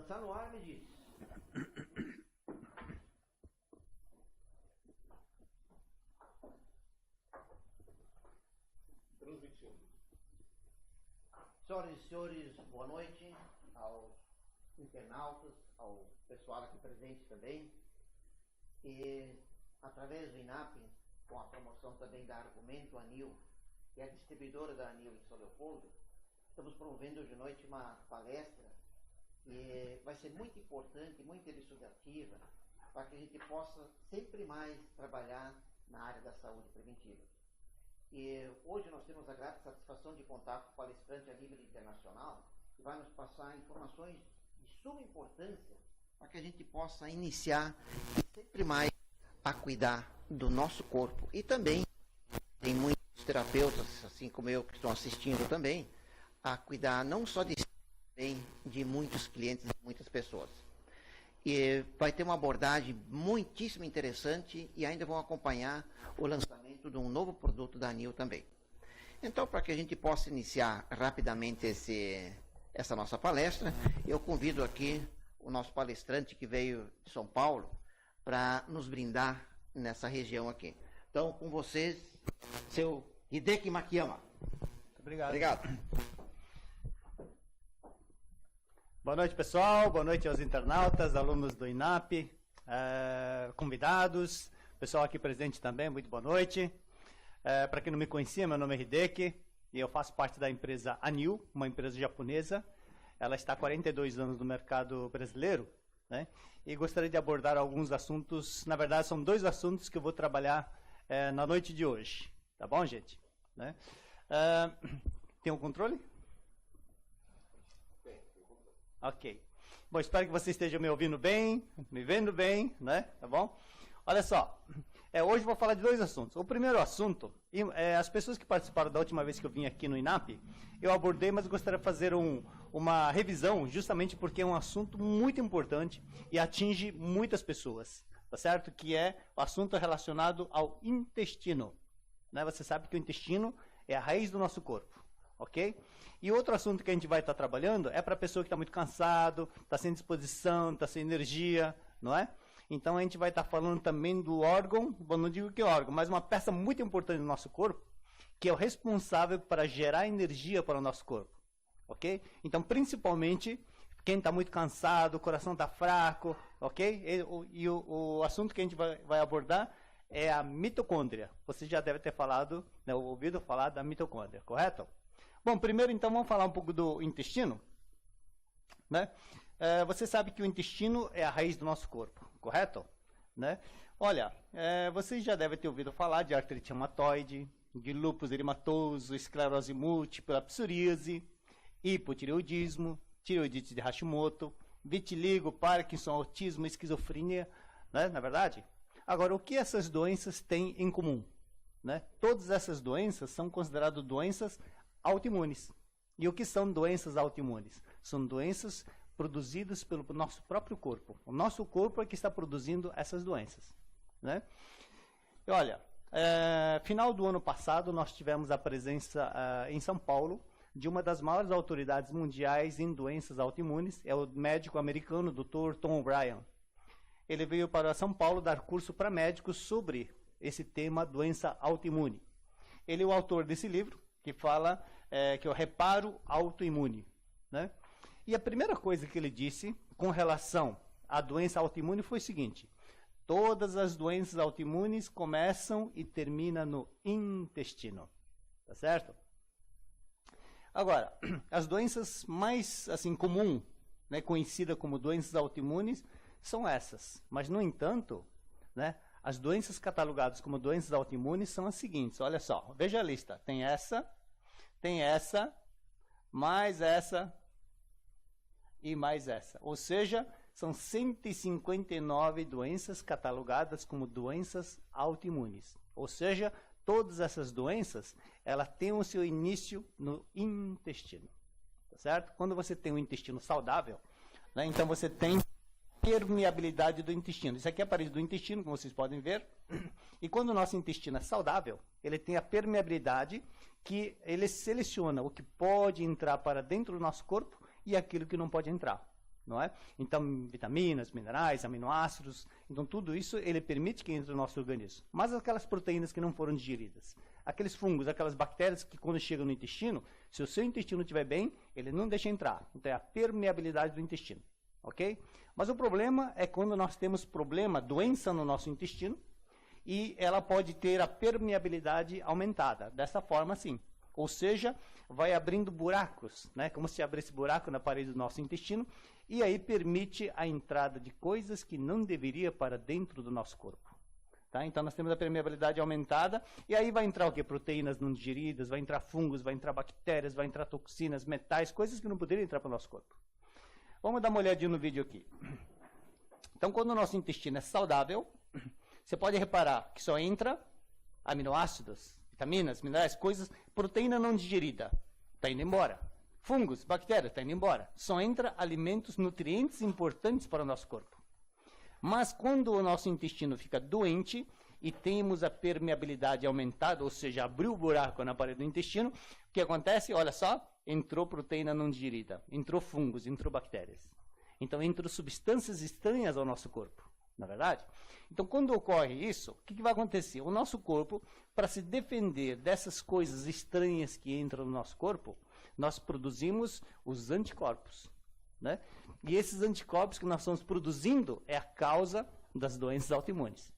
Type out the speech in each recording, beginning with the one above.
Lançar no ar, me diz. Senhoras e senhores, boa noite aos internautas, ao pessoal aqui presente também. E através do INAP, com a promoção também da Argumento Anil, que é a distribuidora da Anil em São Leopoldo, estamos promovendo hoje à noite uma palestra que vai ser muito importante, muito elucidativa, para que a gente possa sempre mais trabalhar na área da saúde preventiva. E hoje nós temos a grata satisfação de contar com o palestrante a nível internacional, que vai nos passar informações de suma importância para que a gente possa iniciar sempre mais a cuidar do nosso corpo. E também tem muitos terapeutas, assim como eu, que estão assistindo também, a cuidar não só de si, também de muitos clientes, de muitas pessoas. E vai ter uma abordagem muitíssimo interessante e ainda vão acompanhar o lançamento de um novo produto da Anil também. Então, para que a gente possa iniciar rapidamente essa nossa palestra, eu convido aqui o nosso palestrante que veio de São Paulo para nos brindar nessa região aqui. Então, com vocês, seu Hideki Makiyama. Obrigado. Obrigado. Boa noite, pessoal. Boa noite aos internautas, alunos do INAP, convidados, pessoal aqui presente também, muito boa noite. Para quem não me conhecia, meu nome é Hideki e eu faço parte da empresa Anil, uma empresa japonesa. Ela está há 42 anos no mercado brasileiro, né? E gostaria de abordar alguns assuntos. Na verdade, são dois assuntos que eu vou trabalhar na noite de hoje. Tá bom, gente? Né? Tem um controle? Ok. Bom, espero que você esteja me ouvindo bem, me vendo bem, né? Tá bom? Olha só, hoje eu vou falar de dois assuntos. O primeiro assunto, as pessoas que participaram da última vez que eu vim aqui no INAP, eu abordei, mas gostaria de fazer uma revisão, justamente porque é um assunto muito importante e atinge muitas pessoas, tá certo? Que é o assunto relacionado ao intestino. Né? Você sabe que o intestino é a raiz do nosso corpo, ok? E outro assunto que a gente vai estar trabalhando é para a pessoa que está muito cansado, está sem disposição, está sem energia, não é? Então a gente vai estar falando também do órgão, bom, não digo que órgão, mas uma peça muito importante do nosso corpo, que é o responsável para gerar energia para o nosso corpo, ok? Então, principalmente, quem está muito cansado, o coração está fraco, ok? E o assunto que a gente vai abordar é a mitocôndria. Você já deve ter falado, né, ouvido falar da mitocôndria, correto? Bom, primeiro então vamos falar um pouco do intestino, né? Você sabe que o intestino é a raiz do nosso corpo, correto? Né? Olha, vocês já devem ter ouvido falar de artrite reumatoide, de lúpus eritematoso, esclerose múltipla, psoríase, hipotireoidismo, tireoidite de Hashimoto, vitiligo, Parkinson, autismo, esquizofrenia, né? Na verdade? Agora, o que essas doenças têm em comum? Né? Todas essas doenças são consideradas doenças autoimunes. E o que são doenças autoimunes? São doenças produzidas pelo nosso próprio corpo. O nosso corpo é que está produzindo essas doenças. Né? E olha, final do ano passado nós tivemos a presença em São Paulo de uma das maiores autoridades mundiais em doenças autoimunes, é o médico americano Dr. Tom O'Brien. Ele veio para São Paulo dar curso para médicos sobre esse tema, doença autoimune. Ele é o autor desse livro, que fala que é o reparo autoimune. Né? E a primeira coisa que ele disse com relação à doença autoimune foi o seguinte: todas as doenças autoimunes começam e terminam no intestino. Tá certo? Agora, as doenças mais assim comum, né, conhecidas como doenças autoimunes, são essas. Mas, no entanto, né, as doenças catalogadas como doenças autoimunes são as seguintes. Olha só, veja a lista. Tem essa, mais essa e mais essa. Ou seja, são 159 doenças catalogadas como doenças autoimunes. Ou seja, todas essas doenças, elas têm o seu início no intestino. Tá certo? Quando você tem um intestino saudável, né, então você tem permeabilidade do intestino. Isso aqui é a parede do intestino, como vocês podem ver. E quando o nosso intestino é saudável, ele tem a permeabilidade que ele seleciona o que pode entrar para dentro do nosso corpo e aquilo que não pode entrar. não é? Então, vitaminas, minerais, aminoácidos, então tudo isso ele permite que entre no nosso organismo. Mas aquelas proteínas que não foram digeridas, aqueles fungos, aquelas bactérias que quando chegam no intestino, se o seu intestino estiver bem, ele não deixa entrar. Então é a permeabilidade do intestino, ok? Mas o problema é quando nós temos doença no nosso intestino, e ela pode ter a permeabilidade aumentada, dessa forma assim. Ou seja, vai abrindo buracos, né? Como se abrisse buraco na parede do nosso intestino, e aí permite a entrada de coisas que não deveria para dentro do nosso corpo. Tá? Então nós temos a permeabilidade aumentada, e aí vai entrar o quê? Proteínas não digeridas, vai entrar fungos, vai entrar bactérias, vai entrar toxinas, metais, coisas que não poderiam entrar para o nosso corpo. Vamos dar uma olhadinha no vídeo aqui. Então quando o nosso intestino é saudável, você pode reparar que só entra aminoácidos, vitaminas, minerais, coisas, proteína não digerida, está indo embora. Fungos, bactérias, está indo embora. Só entra alimentos, nutrientes importantes para o nosso corpo. Mas quando o nosso intestino fica doente e temos a permeabilidade aumentada, ou seja, abriu o buraco na parede do intestino, o que acontece? Olha só, entrou proteína não digerida, entrou fungos, entrou bactérias. Então entram substâncias estranhas ao nosso corpo, não é verdade? Então, quando ocorre isso, o que vai acontecer? O nosso corpo, para se defender dessas coisas estranhas que entram no nosso corpo, nós produzimos os anticorpos, né? E esses anticorpos que nós estamos produzindo é a causa das doenças autoimunes.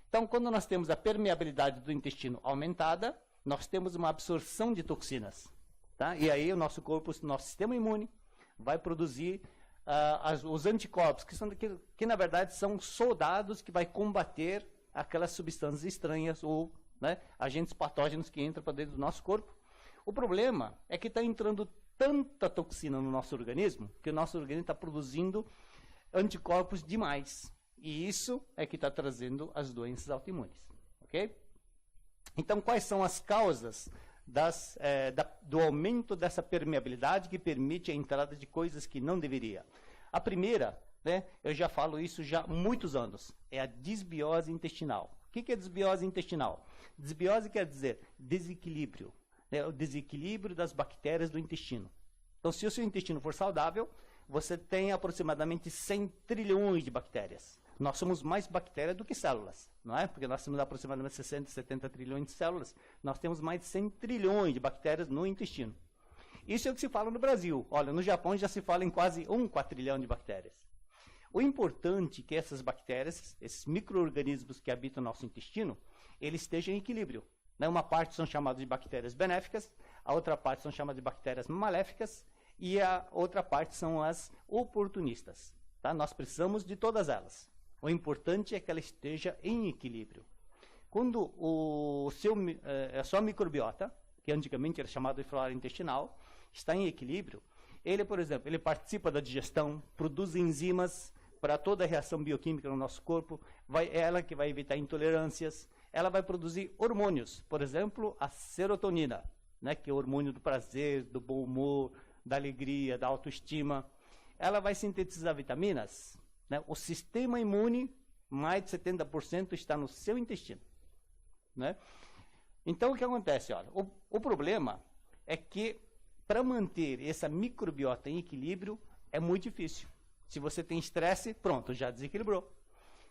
Então, quando nós temos a permeabilidade do intestino aumentada, nós temos uma absorção de toxinas, tá? E aí o nosso corpo, o nosso sistema imune, vai produzir os anticorpos, que na verdade são soldados que vai combater aquelas substâncias estranhas ou, né, agentes patógenos que entram para dentro do nosso corpo. O problema é que está entrando tanta toxina no nosso organismo que o nosso organismo está produzindo anticorpos demais. E isso é que está trazendo as doenças autoimunes. Ok? Então, quais são as causas do aumento dessa permeabilidade que permite a entrada de coisas que não deveria? A primeira, né, eu já falo isso já há muitos anos, é a desbiose intestinal. O que é desbiose intestinal? Desbiose quer dizer desequilíbrio, né, o desequilíbrio das bactérias do intestino. Então, se o seu intestino for saudável, você tem aproximadamente 100 trilhões de bactérias. Nós somos mais bactérias do que células, não é? Porque nós temos aproximadamente 60, 70 trilhões de células. Nós temos mais de 100 trilhões de bactérias no intestino. Isso é o que se fala no Brasil. Olha, no Japão já se fala em quase 1 quatrilhão de bactérias. O importante é que essas bactérias, esses micro-organismos que habitam o nosso intestino, eles estejam em equilíbrio. Né? Uma parte são chamadas de bactérias benéficas, a outra parte são chamadas de bactérias maléficas, e a outra parte são as oportunistas. Tá? Nós precisamos de todas elas. O importante é que ela esteja em equilíbrio. Quando a sua microbiota, que antigamente era chamado de flora intestinal, está em equilíbrio, ele, por exemplo, ele participa da digestão, produz enzimas para toda a reação bioquímica no nosso corpo, é ela que vai evitar intolerâncias, ela vai produzir hormônios, por exemplo, a serotonina, né, que é o hormônio do prazer, do bom humor, da alegria, da autoestima. Ela vai sintetizar vitaminas. Né? O sistema imune, mais de 70% está no seu intestino. Né? Então, o que acontece? Olha, o problema é que, para manter essa microbiota em equilíbrio, é muito difícil. Se você tem estresse, pronto, já desequilibrou.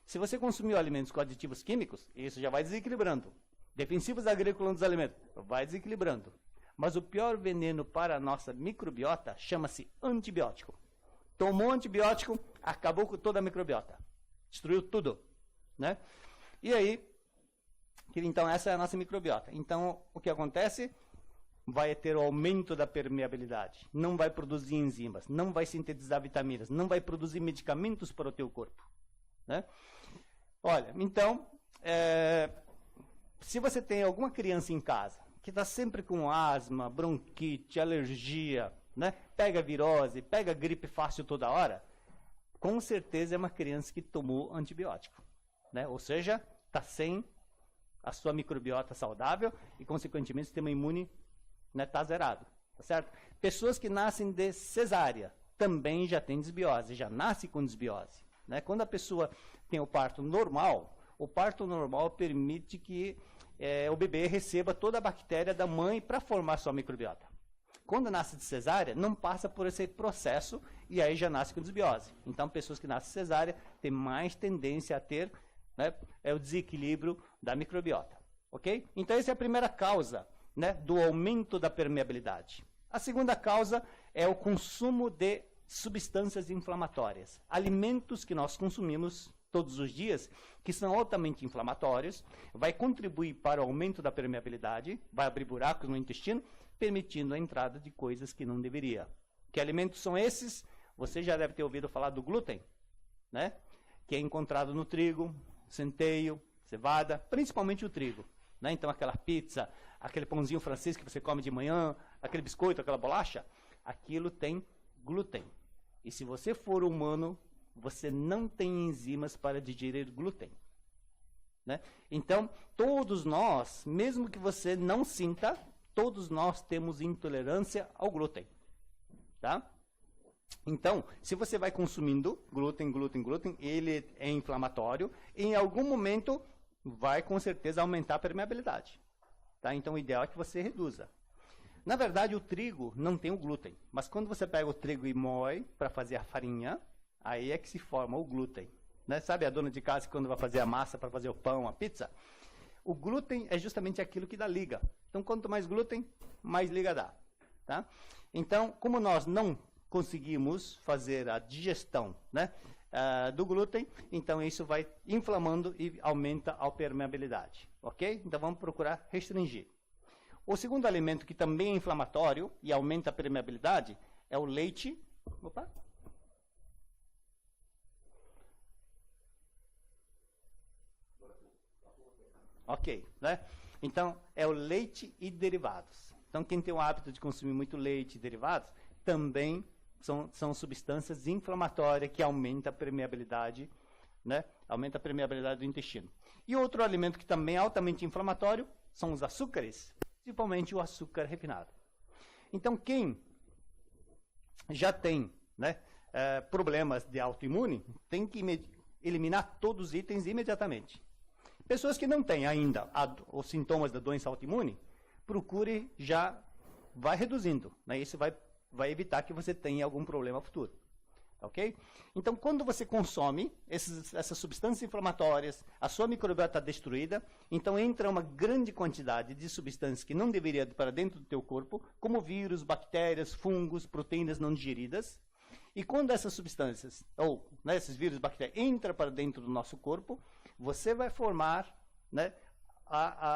Se você consumiu alimentos com aditivos químicos, isso já vai desequilibrando. Defensivos agrícolas dos alimentos, vai desequilibrando. Mas o pior veneno para a nossa microbiota chama-se antibiótico. Tomou antibiótico, acabou com toda a microbiota. Destruiu tudo. Né? E aí, então essa é a nossa microbiota. Então, o que acontece? Vai ter o aumento da permeabilidade. Não vai produzir enzimas, não vai sintetizar vitaminas, não vai produzir medicamentos para o teu corpo. Né? Olha, então, se você tem alguma criança em casa que está sempre com asma, bronquite, alergia, né? Pega virose, pega gripe fácil toda hora, com certeza é uma criança que tomou antibiótico. Né? Ou seja, está sem a sua microbiota saudável e, consequentemente, o sistema imune está zerado. Tá certo? Pessoas que nascem de cesárea também já têm desbiose, já nascem com desbiose. Né? Quando a pessoa tem o parto normal permite que o bebê receba toda a bactéria da mãe para formar sua microbiota. Quando nasce de cesárea, não passa por esse processo e aí já nasce com desbiose. Então, pessoas que nascem de cesárea têm mais tendência a ter, né, o desequilíbrio da microbiota. Ok? Então, essa é a primeira causa, né, do aumento da permeabilidade. A segunda causa é o consumo de substâncias inflamatórias. Alimentos que nós consumimos todos os dias, que são altamente inflamatórios, vai contribuir para o aumento da permeabilidade, vai abrir buracos no intestino, permitindo a entrada de coisas que não deveria. Que alimentos são esses? Você já deve ter ouvido falar do glúten, né? Que é encontrado no trigo, centeio, cevada, principalmente o trigo. Né? Então, aquela pizza, aquele pãozinho francês que você come de manhã, aquele biscoito, aquela bolacha, aquilo tem glúten. E se você for humano, você não tem enzimas para digerir glúten. Né? Então, todos nós, mesmo que você não sinta, todos nós temos intolerância ao glúten. Tá? Então, se você vai consumindo glúten, ele é inflamatório, e em algum momento vai com certeza aumentar a permeabilidade. Tá? Então, o ideal é que você reduza. Na verdade, o trigo não tem o glúten, mas quando você pega o trigo e moe para fazer a farinha, aí é que se forma o glúten. Né? Sabe a dona de casa quando vai fazer a massa para fazer o pão, a pizza? O glúten é justamente aquilo que dá liga. Então, quanto mais glúten, mais liga dá. Tá? Então, como nós não conseguimos fazer a digestão, né, do glúten, então isso vai inflamando e aumenta a permeabilidade. Ok? Então, vamos procurar restringir. O segundo alimento que também é inflamatório e aumenta a permeabilidade é o leite. Opa! Ok, né? Então, é o leite e derivados. Então, quem tem o hábito de consumir muito leite e derivados, também são substâncias inflamatórias que aumentam a permeabilidade, né? Aumenta a permeabilidade do intestino. E outro alimento que também é altamente inflamatório são os açúcares, principalmente o açúcar refinado. Então, quem já tem, né, problemas de autoimune, tem que eliminar todos os itens imediatamente. Pessoas que não têm ainda os sintomas da doença autoimune, procure já, vai reduzindo. Né? Isso vai evitar que você tenha algum problema futuro. Ok? Então, quando você consome essas substâncias inflamatórias, a sua microbiota está destruída, então entra uma grande quantidade de substâncias que não deveria ir para dentro do teu corpo, como vírus, bactérias, fungos, proteínas não digeridas. E quando essas substâncias, ou né, esses vírus, bactérias, entram para dentro do nosso corpo, você vai formar, né,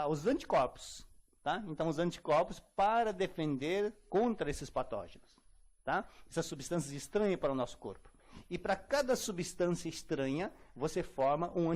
os anticorpos. Tá? Então, os anticorpos para defender contra esses patógenos. Tá? Essas substâncias estranhas para o nosso corpo. E para cada substância estranha, você forma um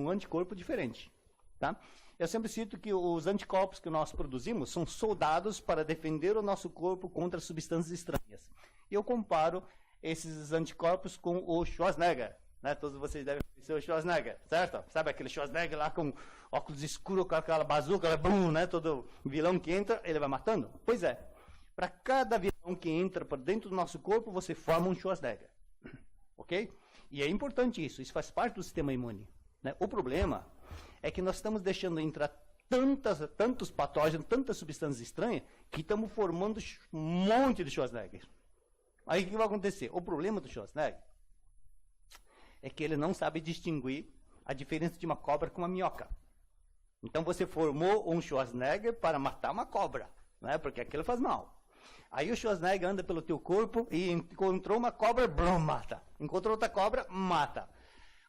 anticorpo diferente. Tá? Eu sempre cito que os anticorpos que nós produzimos são soldados para defender o nosso corpo contra substâncias estranhas. E eu comparo esses anticorpos com o Schwarzenegger. Né? Todos vocês devem conhecer o Schwarzenegger, certo? Sabe aquele Schwarzenegger lá com óculos escuros, com aquela bazuca, bum, né? Todo vilão que entra, ele vai matando? Pois é. Para cada vilão que entra para dentro do nosso corpo, você forma um Schwarzenegger. Ok? E é importante isso. Isso faz parte do sistema imune. Né? O problema é que nós estamos deixando entrar tantos patógenos, tantas substâncias estranhas, que estamos formando um monte de Schwarzenegger. Aí o que vai acontecer? O problema do Schwarzenegger é que ele não sabe distinguir a diferença de uma cobra com uma minhoca. Então você formou um Schwarzenegger para matar uma cobra, né? Porque aquilo faz mal. Aí o Schwarzenegger anda pelo teu corpo e encontrou uma cobra, blum, mata. Encontrou outra cobra, mata.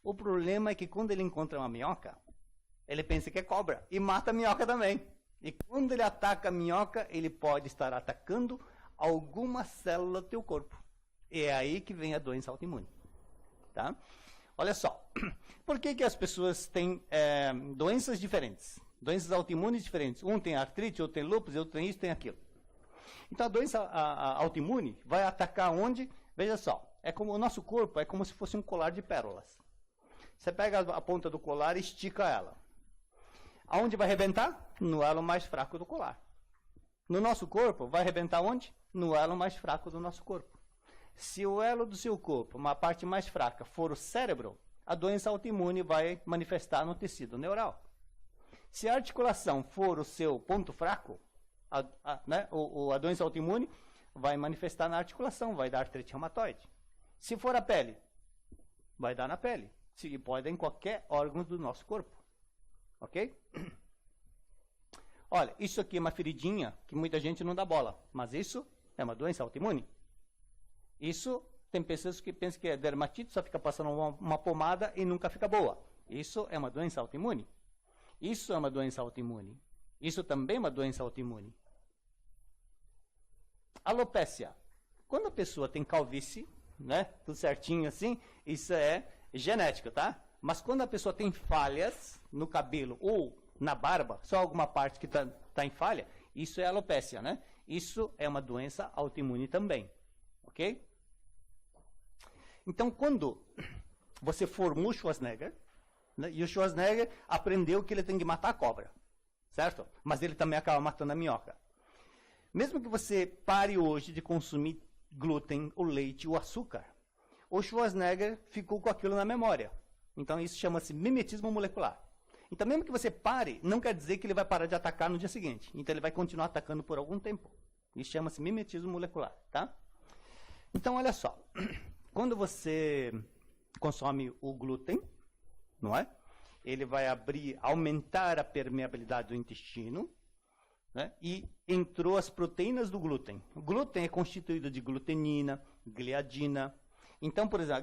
O problema é que quando ele encontra uma minhoca, ele pensa que é cobra e mata a minhoca também. E quando ele ataca a minhoca, ele pode estar atacando alguma célula do teu corpo. E é aí que vem a doença autoimune. Tá? Olha só, por que as pessoas têm doenças diferentes? Doenças autoimunes diferentes. Um tem artrite, outro tem lúpus, outro tem isso, tem aquilo. Então a doença autoimune vai atacar onde? Veja só, é como o nosso corpo é como se fosse um colar de pérolas. Você pega a ponta do colar e estica ela. Aonde vai arrebentar? No elo mais fraco do colar. No nosso corpo, vai arrebentar onde? No elo mais fraco do nosso corpo. Se o elo do seu corpo, uma parte mais fraca, for o cérebro, a doença autoimune vai manifestar no tecido neural. Se a articulação for o seu ponto fraco, né, a doença autoimune vai manifestar na articulação, vai dar artrite reumatoide. Se for a pele, vai dar na pele. Se pode dar em qualquer órgão do nosso corpo. Ok? Olha, isso aqui é uma feridinha que muita gente não dá bola, mas isso é uma doença autoimune. Isso, tem pessoas que pensam que é dermatite, só fica passando uma pomada e nunca fica boa. Isso é uma doença autoimune. Isso é uma doença autoimune. Isso também é uma doença autoimune. Alopécia. Quando a pessoa tem calvície, né, tudo certinho assim, isso é genético, tá? Mas quando a pessoa tem falhas no cabelo ou na barba, só alguma parte que tá em falha, isso é alopécia, né? Isso é uma doença autoimune também, ok? Então, quando você formou o Schwarzenegger, né, e o Schwarzenegger aprendeu que ele tem que matar a cobra, certo? Mas ele também acaba matando a minhoca. Mesmo que você pare hoje de consumir glúten, o leite, o açúcar, o Schwarzenegger ficou com aquilo na memória. Então, isso chama-se mimetismo molecular. Então, mesmo que você pare, não quer dizer que ele vai parar de atacar no dia seguinte. Então, ele vai continuar atacando por algum tempo. Isso chama-se mimetismo molecular, tá? Então, olha só. Quando você consome o glúten, não é? Ele vai aumentar a permeabilidade do intestino, né? E entrou as proteínas do glúten. O glúten é constituído de glutenina, gliadina. Então, por exemplo,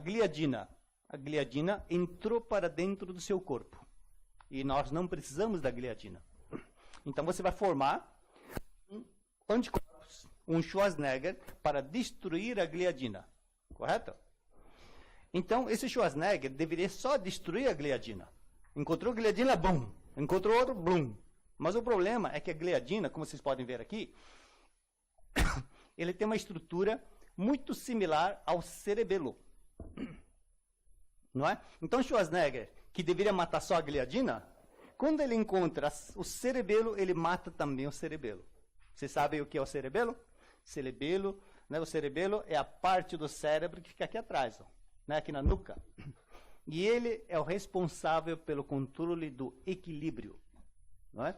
a gliadina entrou para dentro do seu corpo. E nós não precisamos da gliadina. Então, você vai formar anticorpos, um Schwarzenegger, para destruir a gliadina. Correto? Então, esse Schwarzenegger deveria só destruir a gliadina. Encontrou gliadina, bum. Encontrou outro, bum. Mas o problema é que a gliadina, como vocês podem ver aqui, ele tem uma estrutura muito similar ao cerebelo. Não é? Então, Schwarzenegger, que deveria matar só a gliadina, quando ele encontra o cerebelo, ele mata também o cerebelo. Vocês sabem o que é o cerebelo? Cerebelo, né? O cerebelo é a parte do cérebro que fica aqui atrás, ó, né? Aqui na nuca. E ele é o responsável pelo controle do equilíbrio. Não é?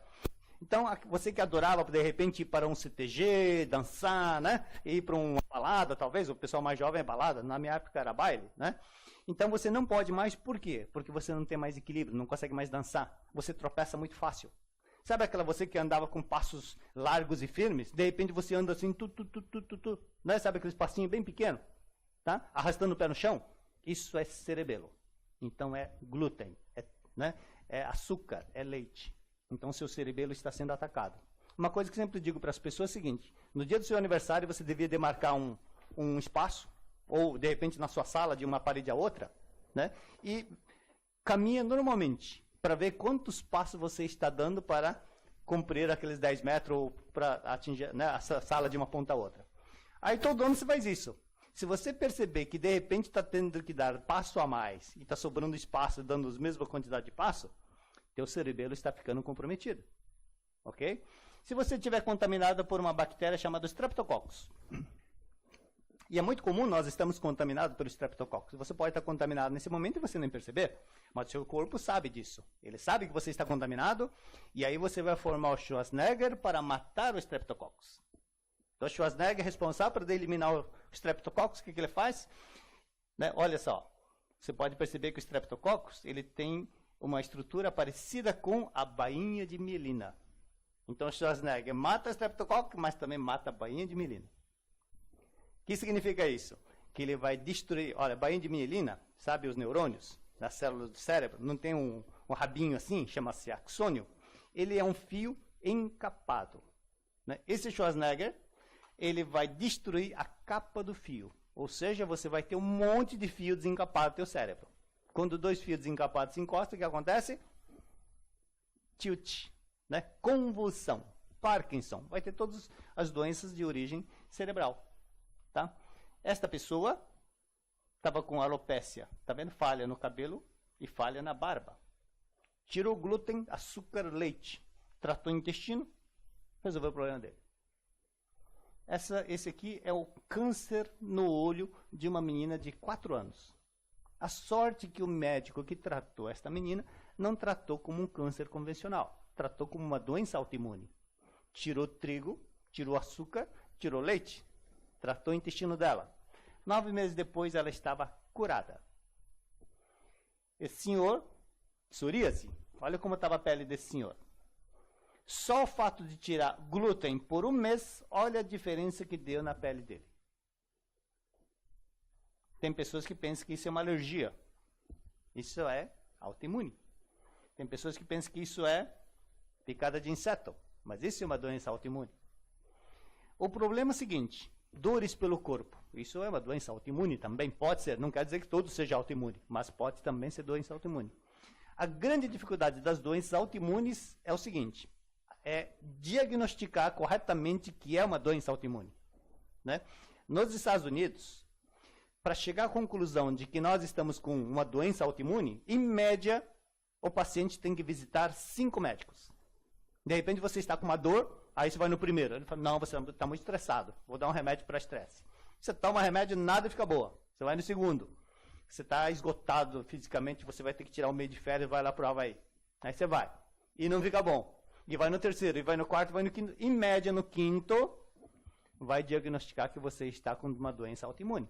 Então, você que adorava, de repente, ir para um CTG, dançar, né? Ir para uma balada, talvez, o pessoal mais jovem é balada, na minha época era baile, né? Então, você não pode mais, por quê? Porque você não tem mais equilíbrio, não consegue mais dançar. Você tropeça muito fácil. Sabe aquela você que andava com passos largos e firmes? De repente, você anda assim, né? Sabe aqueles passinhos bem pequenos? Tá? Arrastando o pé no chão? Isso é cerebelo. Então, é glúten, né? É açúcar, é leite. Então, seu cerebelo está sendo atacado. Uma coisa que eu sempre digo para as pessoas é o seguinte: no dia do seu aniversário, você devia demarcar um espaço, ou, de repente, na sua sala, de uma parede a outra, né? E caminha normalmente, para ver quantos passos você está dando para cumprir aqueles 10 metros, ou para atingir, né, a sala de uma ponta a outra. Aí, todo ano você faz isso. Se você perceber que, de repente, está tendo que dar passo a mais, e está sobrando espaço, dando a mesma quantidade de passo, teu cerebelo está ficando comprometido. Ok? Se você estiver contaminado por uma bactéria chamada Streptococcus, e é muito comum nós estamos contaminados pelo Streptococcus, você pode estar contaminado nesse momento e você nem perceber, mas o seu corpo sabe disso. Ele sabe que você está contaminado, e aí você vai formar o Schwarzenegger para matar o Streptococcus. Então, o Schwarzenegger é responsável por eliminar o Streptococcus. O que ele faz? Né? Olha só, você pode perceber que o Streptococcus ele tem uma estrutura parecida com a bainha de mielina. Então, o Schwarzenegger mata o Streptococcus, mas também mata a bainha de mielina. O que significa isso? Que ele vai destruir... Olha, a bainha de mielina, sabe os neurônios das células do cérebro? Não tem um rabinho assim, chama-se axônio? Ele é um fio encapado. Né? Esse Schwarzenegger, ele vai destruir a capa do fio. Ou seja, você vai ter um monte de fio desencapado no teu cérebro. Quando dois fios desencapados se encostam, o que acontece? Tilt, né? Convulsão, Parkinson. Vai ter todas as doenças de origem cerebral. Tá? Esta pessoa estava com alopécia. Está vendo? Falha no cabelo e falha na barba. Tirou glúten, açúcar, leite. Tratou o intestino, resolveu o problema dele. Esse aqui é o câncer no olho de uma menina de 4 anos. A sorte que o médico que tratou esta menina não tratou como um câncer convencional, tratou como uma doença autoimune. tirou trigo, tirou açúcar, tirou leite, tratou o intestino dela. 9 meses depois, ela estava curada. Esse senhor, psoríase, olha como estava a pele desse senhor. Só o fato de tirar glúten por 1 mês, olha a diferença que deu na pele dele. Tem pessoas que pensam que isso é uma alergia. Isso é autoimune. Tem pessoas que pensam que isso é picada de inseto. Mas isso é uma doença autoimune. O problema é o seguinte, dores pelo corpo. Isso é uma doença autoimune também, pode ser. Não quer dizer que todo seja autoimune, mas pode também ser doença autoimune. A grande dificuldade das doenças autoimunes é o seguinte, é diagnosticar corretamente que é uma doença autoimune. Né? Nos Estados Unidos, para chegar à conclusão de que nós estamos com uma doença autoimune, em média, o paciente tem que visitar 5 médicos. De repente você está com uma dor, aí você vai no primeiro. Ele fala, não, você está muito estressado, vou dar um remédio para estresse. Você toma remédio, nada fica boa. Você vai no segundo. Você está esgotado fisicamente, você vai ter que tirar um mês de férias e vai lá para o Havaí. Aí você vai. E não fica bom. E vai no terceiro, e vai no quarto, e vai no quinto. Em média, no quinto, vai diagnosticar que você está com uma doença autoimune.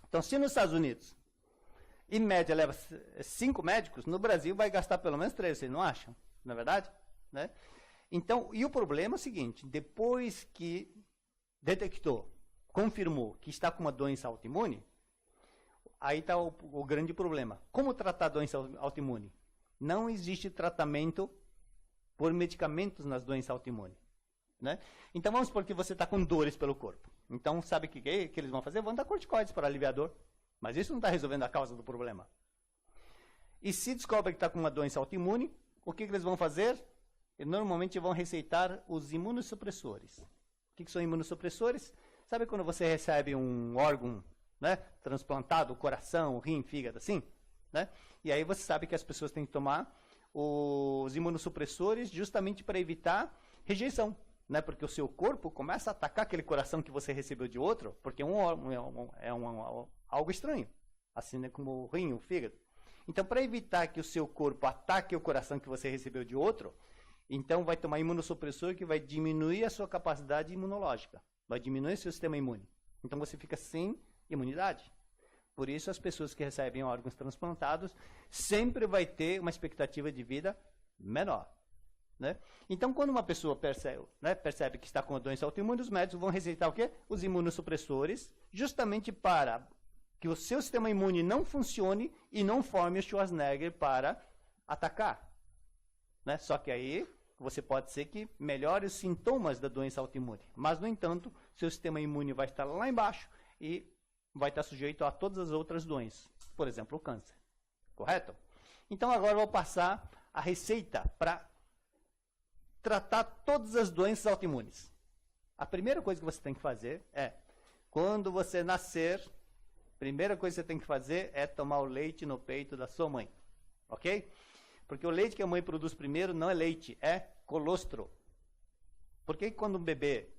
Então, se nos Estados Unidos, em média, leva 5 médicos, no Brasil vai gastar pelo menos 3, vocês não acham? Não é verdade? Né? Então, e o problema é o seguinte, depois que detectou, confirmou que está com uma doença autoimune, aí está o grande problema. Como tratar a doença autoimune? Não existe tratamento por medicamentos nas doenças autoimunes. Né? Então, vamos supor que você está com dores pelo corpo. Então, sabe o que eles vão fazer? Vão dar corticoides para aliviar a dor. Mas isso não está resolvendo a causa do problema. E se descobre que está com uma doença autoimune, o que eles vão fazer? Eles normalmente vão receitar os imunossupressores. O que são imunossupressores? Sabe quando você recebe um órgão, né, transplantado, coração, rim, fígado, assim? Né? E aí você sabe que as pessoas têm que tomar os imunossupressores justamente para evitar rejeição. Né? Porque o seu corpo começa a atacar aquele coração que você recebeu de outro, porque é algo estranho, assim, né, como o rim, o fígado. Então, para evitar que o seu corpo ataque o coração que você recebeu de outro, então vai tomar imunossupressor que vai diminuir a sua capacidade imunológica, vai diminuir o seu sistema imune. Então, você fica sem imunidade. Por isso, as pessoas que recebem órgãos transplantados sempre vai ter uma expectativa de vida menor. Né? Então, quando uma pessoa percebe que está com a doença autoimune, os médicos vão receitar o quê? Os imunossupressores, justamente para que o seu sistema imune não funcione e não forme o Schwarzenegger para atacar. Né? Só que aí você pode ser que melhore os sintomas da doença autoimune. Mas, no entanto, seu sistema imune vai estar lá embaixo e vai estar sujeito a todas as outras doenças. Por exemplo, o câncer. Correto? Então, agora eu vou passar a receita para tratar todas as doenças autoimunes. A primeira coisa que você tem que fazer é, quando você nascer, a primeira coisa que você tem que fazer é tomar o leite no peito da sua mãe. Ok? Porque o leite que a mãe produz primeiro não é leite, é colostro. Por que quando um bebê,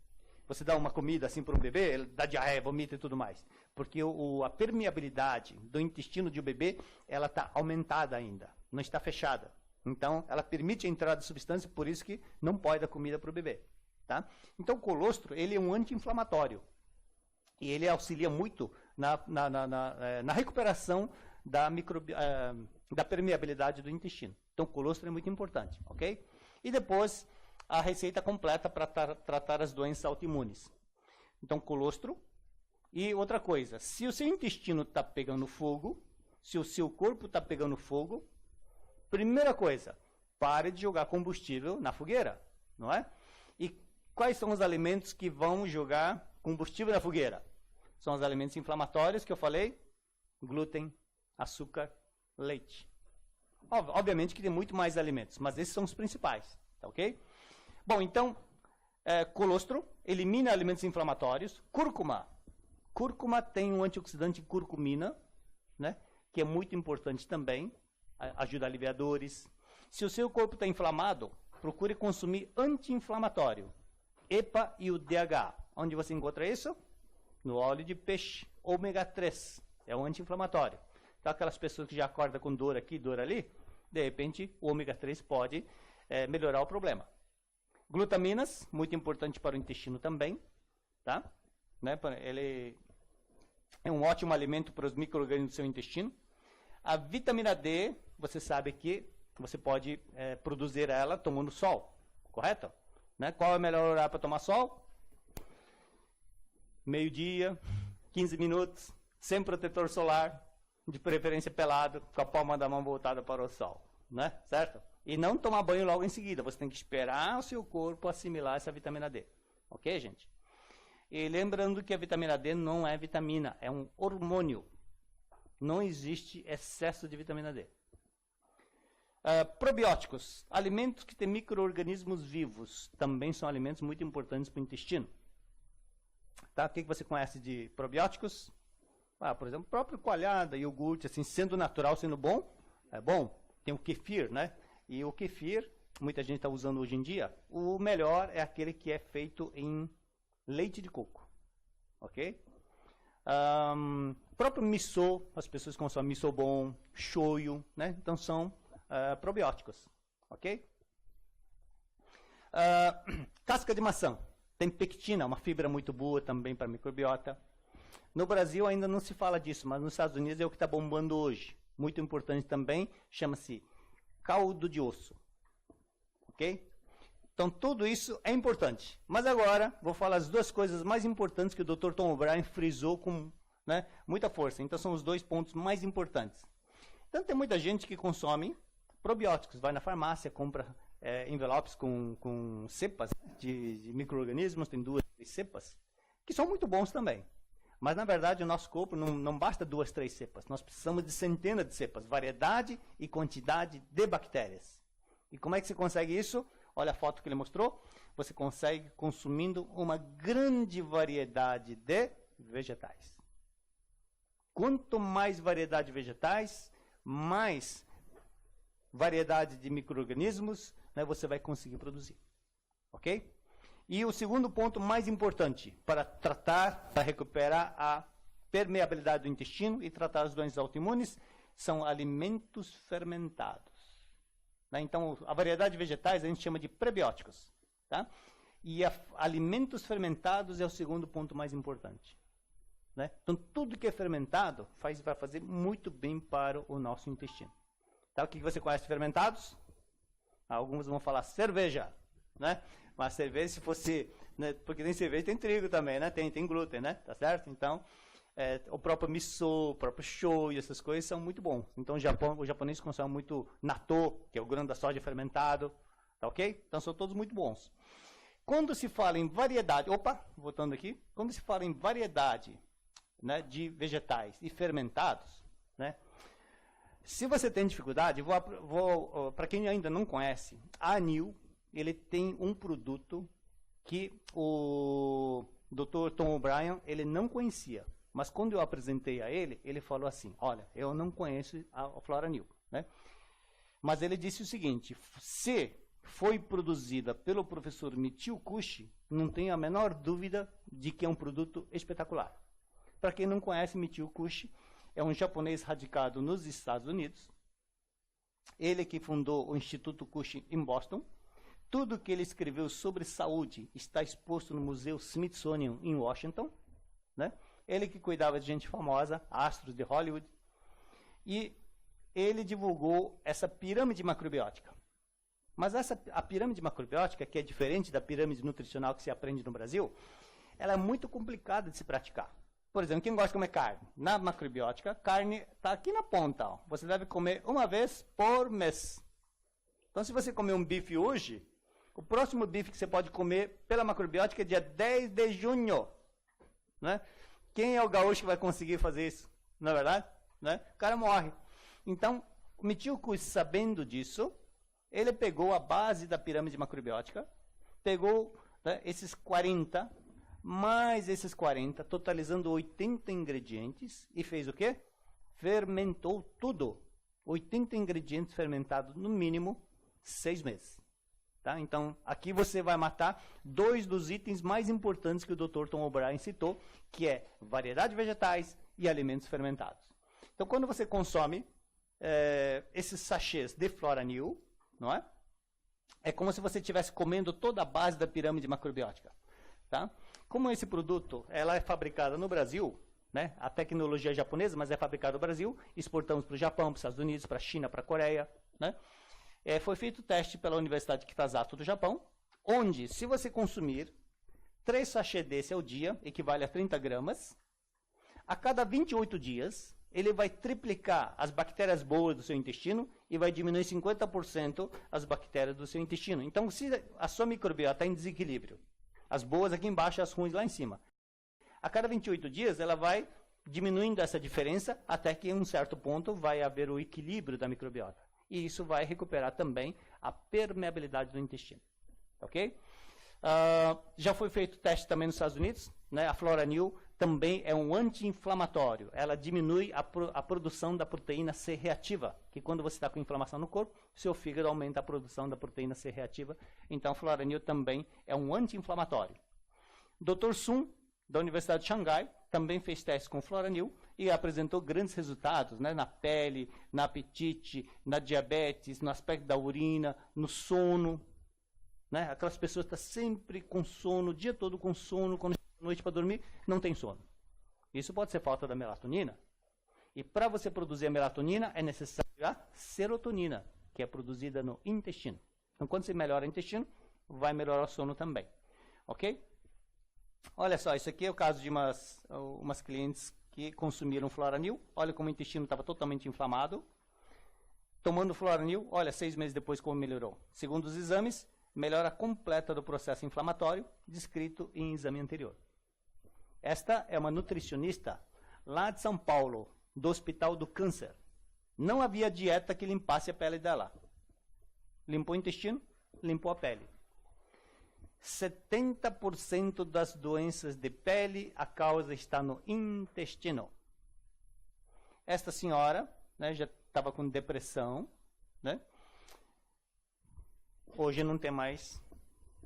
você dá uma comida assim para um bebê, ele dá diarreia, vomita e tudo mais? Porque a permeabilidade do intestino de um bebê, ela está aumentada ainda, não está fechada. Então, ela permite a entrada de substância, por isso que não pode dar comida para o bebê. Tá? Então, o colostro, ele é um anti-inflamatório. E ele auxilia muito na recuperação da permeabilidade do intestino. Então, o colostro é muito importante. Ok? E depois, a receita completa para tratar as doenças autoimunes. Então, colostro. E outra coisa, se o seu intestino está pegando fogo, se o seu corpo está pegando fogo, primeira coisa, pare de jogar combustível na fogueira, não é? E quais são os alimentos que vão jogar combustível na fogueira? São os alimentos inflamatórios que eu falei, glúten, açúcar, leite. Obviamente que tem muito mais alimentos, mas esses são os principais, tá ok? Bom, então, colostro, elimina alimentos inflamatórios. Cúrcuma. Cúrcuma tem um antioxidante curcumina, né, que é muito importante também. Ajuda a aliviar dores. Se o seu corpo está inflamado, procure consumir anti-inflamatório. EPA e o DHA. Onde você encontra isso? No óleo de peixe, ômega 3. É um anti-inflamatório. Então, aquelas pessoas que já acordam com dor aqui, dor ali, de repente, o ômega 3 pode melhorar o problema. Glutaminas, muito importante para o intestino também, tá? Né? Ele é um ótimo alimento para os micro-organismos do seu intestino. A vitamina D, você sabe que você pode produzir ela tomando sol, correto? Né? Qual é o melhor horário para tomar sol? Meio-dia, 15 minutos, sem protetor solar, de preferência pelado, com a palma da mão voltada para o sol, né? Certo? E não tomar banho logo em seguida, você tem que esperar o seu corpo assimilar essa vitamina D, ok, gente? E lembrando que a vitamina D não é vitamina, é um hormônio. Não existe excesso de vitamina D. Probióticos, alimentos que têm micro-organismos vivos, também são alimentos muito importantes para o intestino. Tá? O que você conhece de probióticos? Por exemplo, próprio coalhada, iogurte, assim, sendo natural, sendo bom, é bom. Tem o kefir, né? E o kefir, muita gente está usando hoje em dia, o melhor é aquele que é feito em leite de coco, ok? Próprio miso, as pessoas consomem miso bom, shoyu, né? Então são probióticos, ok? Casca de maçã, tem pectina, uma fibra muito boa também para a microbiota. No Brasil ainda não se fala disso, mas nos Estados Unidos é o que está bombando hoje. Muito importante também, chama-se caldo de osso, ok? Então, tudo isso é importante. Mas agora, vou falar as duas coisas mais importantes que o Dr. Tom O'Brien frisou com muita força. Então, são os 2 pontos mais importantes. Então, tem muita gente que consome probióticos. Vai na farmácia, compra envelopes com cepas de micro-organismos, tem 2, 3 cepas, que são muito bons também. Mas, na verdade, o nosso corpo não basta 2, 3 cepas. Nós precisamos de centenas de cepas, variedade e quantidade de bactérias. E como é que você consegue isso? Olha a foto que ele mostrou. Você consegue consumindo uma grande variedade de vegetais. Quanto mais variedade de vegetais, mais variedade de micro-organismos, né, você vai conseguir produzir. Ok? E o segundo ponto mais importante para tratar, para recuperar a permeabilidade do intestino e tratar as doenças autoimunes, são alimentos fermentados. Né? Então, a variedade de vegetais a gente chama de prebióticos. Tá? E alimentos fermentados é o segundo ponto mais importante. Né? Então, tudo que é fermentado vai fazer muito bem para o nosso intestino. Tá? O que você conhece de fermentados? Alguns vão falar cerveja, né? Mas cerveja, se fosse, né, porque tem cerveja, tem trigo também, né? Tem glúten, né? Tá certo? Então, o próprio miso, o próprio shoyu, essas coisas são muito bons. Então, o japonês consome muito natto, que é o grão da soja fermentado, tá ok? Então, são todos muito bons. Quando se fala em variedade, voltando aqui, quando se fala em variedade, né, de vegetais e fermentados, né? Se você tem dificuldade, para quem ainda não conhece, a Anil, ele tem um produto que o Dr. Tom O'Brien, ele não conhecia. Mas quando eu apresentei a ele, ele falou assim, olha, eu não conheço a Flora Anil, né? Mas ele disse o seguinte, se foi produzida pelo professor Michio Kushi, não tenho a menor dúvida de que é um produto espetacular. Para quem não conhece, Michio Kushi é um japonês radicado nos Estados Unidos. Ele que fundou o Instituto Kushi em Boston. Tudo que ele escreveu sobre saúde está exposto no Museu Smithsonian em Washington. Né? Ele que cuidava de gente famosa, astros de Hollywood. E ele divulgou essa pirâmide macrobiótica. Mas a pirâmide macrobiótica, que é diferente da pirâmide nutricional que se aprende no Brasil, ela é muito complicada de se praticar. Por exemplo, quem gosta de comer carne? Na macrobiótica, carne está aqui na ponta. Ó. Você deve comer uma vez por mês. Então, se você comer um bife hoje, o próximo bife que você pode comer pela macrobiótica é dia 10 de junho. Né? Quem é o gaúcho que vai conseguir fazer isso? Não é verdade? Né? O cara morre. Então, o Michio Kushi, sabendo disso, ele pegou a base da pirâmide macrobiótica, pegou, né, esses 40, mais esses 40, totalizando 80 ingredientes, e fez o quê? Fermentou tudo. 80 ingredientes fermentados, no mínimo, 6 meses. Tá? Então, aqui você vai matar 2 dos itens mais importantes que o Dr. Tom O'Brien citou, que é variedade de vegetais e alimentos fermentados. Então, quando você consome esses sachês de Flora Anil, não é? é como se você estivesse comendo toda a base da pirâmide macrobiótica. Tá? Como esse produto ela é fabricada no Brasil, né? A tecnologia é japonesa, mas é fabricada no Brasil, exportamos para o Japão, para os Estados Unidos, para a China, para a Coreia. Né? Foi feito o teste pela Universidade de Kitazato do Japão, onde, se você consumir 3 sachês desse ao dia, equivale a 30 gramas, a cada 28 dias, ele vai triplicar as bactérias boas do seu intestino e vai diminuir 50% as bactérias do seu intestino. Então, se a sua microbiota está em desequilíbrio, as boas aqui embaixo e as ruins lá em cima, a cada 28 dias, ela vai diminuindo essa diferença até que em um certo ponto vai haver o equilíbrio da microbiota. E isso vai recuperar também a permeabilidade do intestino. Ok? Já foi feito teste também nos Estados Unidos. Né? A Floranil também é um anti-inflamatório. Ela diminui a produção da proteína C reativa, que quando você está com inflamação no corpo, seu fígado aumenta a produção da proteína C reativa. Então, a Floranil também é um anti-inflamatório. Dr. Sun, da Universidade de Xangai, também fez testes com Floranil e apresentou grandes resultados, né, na pele, na apetite, na diabetes, no aspecto da urina, no sono. Né? Aquelas pessoas que estão sempre com sono, o dia todo com sono, quando chega à noite para dormir, não tem sono. Isso pode ser falta da melatonina. E para você produzir a melatonina, é necessário a serotonina, que é produzida no intestino. Então, quando você melhora o intestino, vai melhorar o sono também. Ok? Olha só, isso aqui é o caso de umas clientes que consumiram Floranil. Olha como o intestino estava totalmente inflamado. Tomando Floranil, olha, 6 meses depois como melhorou. Segundo os exames, melhora completa do processo inflamatório, descrito em exame anterior. Esta é uma nutricionista lá de São Paulo, do Hospital do Câncer. Não havia dieta que limpasse a pele dela. Limpou o intestino, limpou a pele. 70% das doenças de pele, a causa está no intestino. Esta senhora, né, já estava com depressão, né? Hoje não tem mais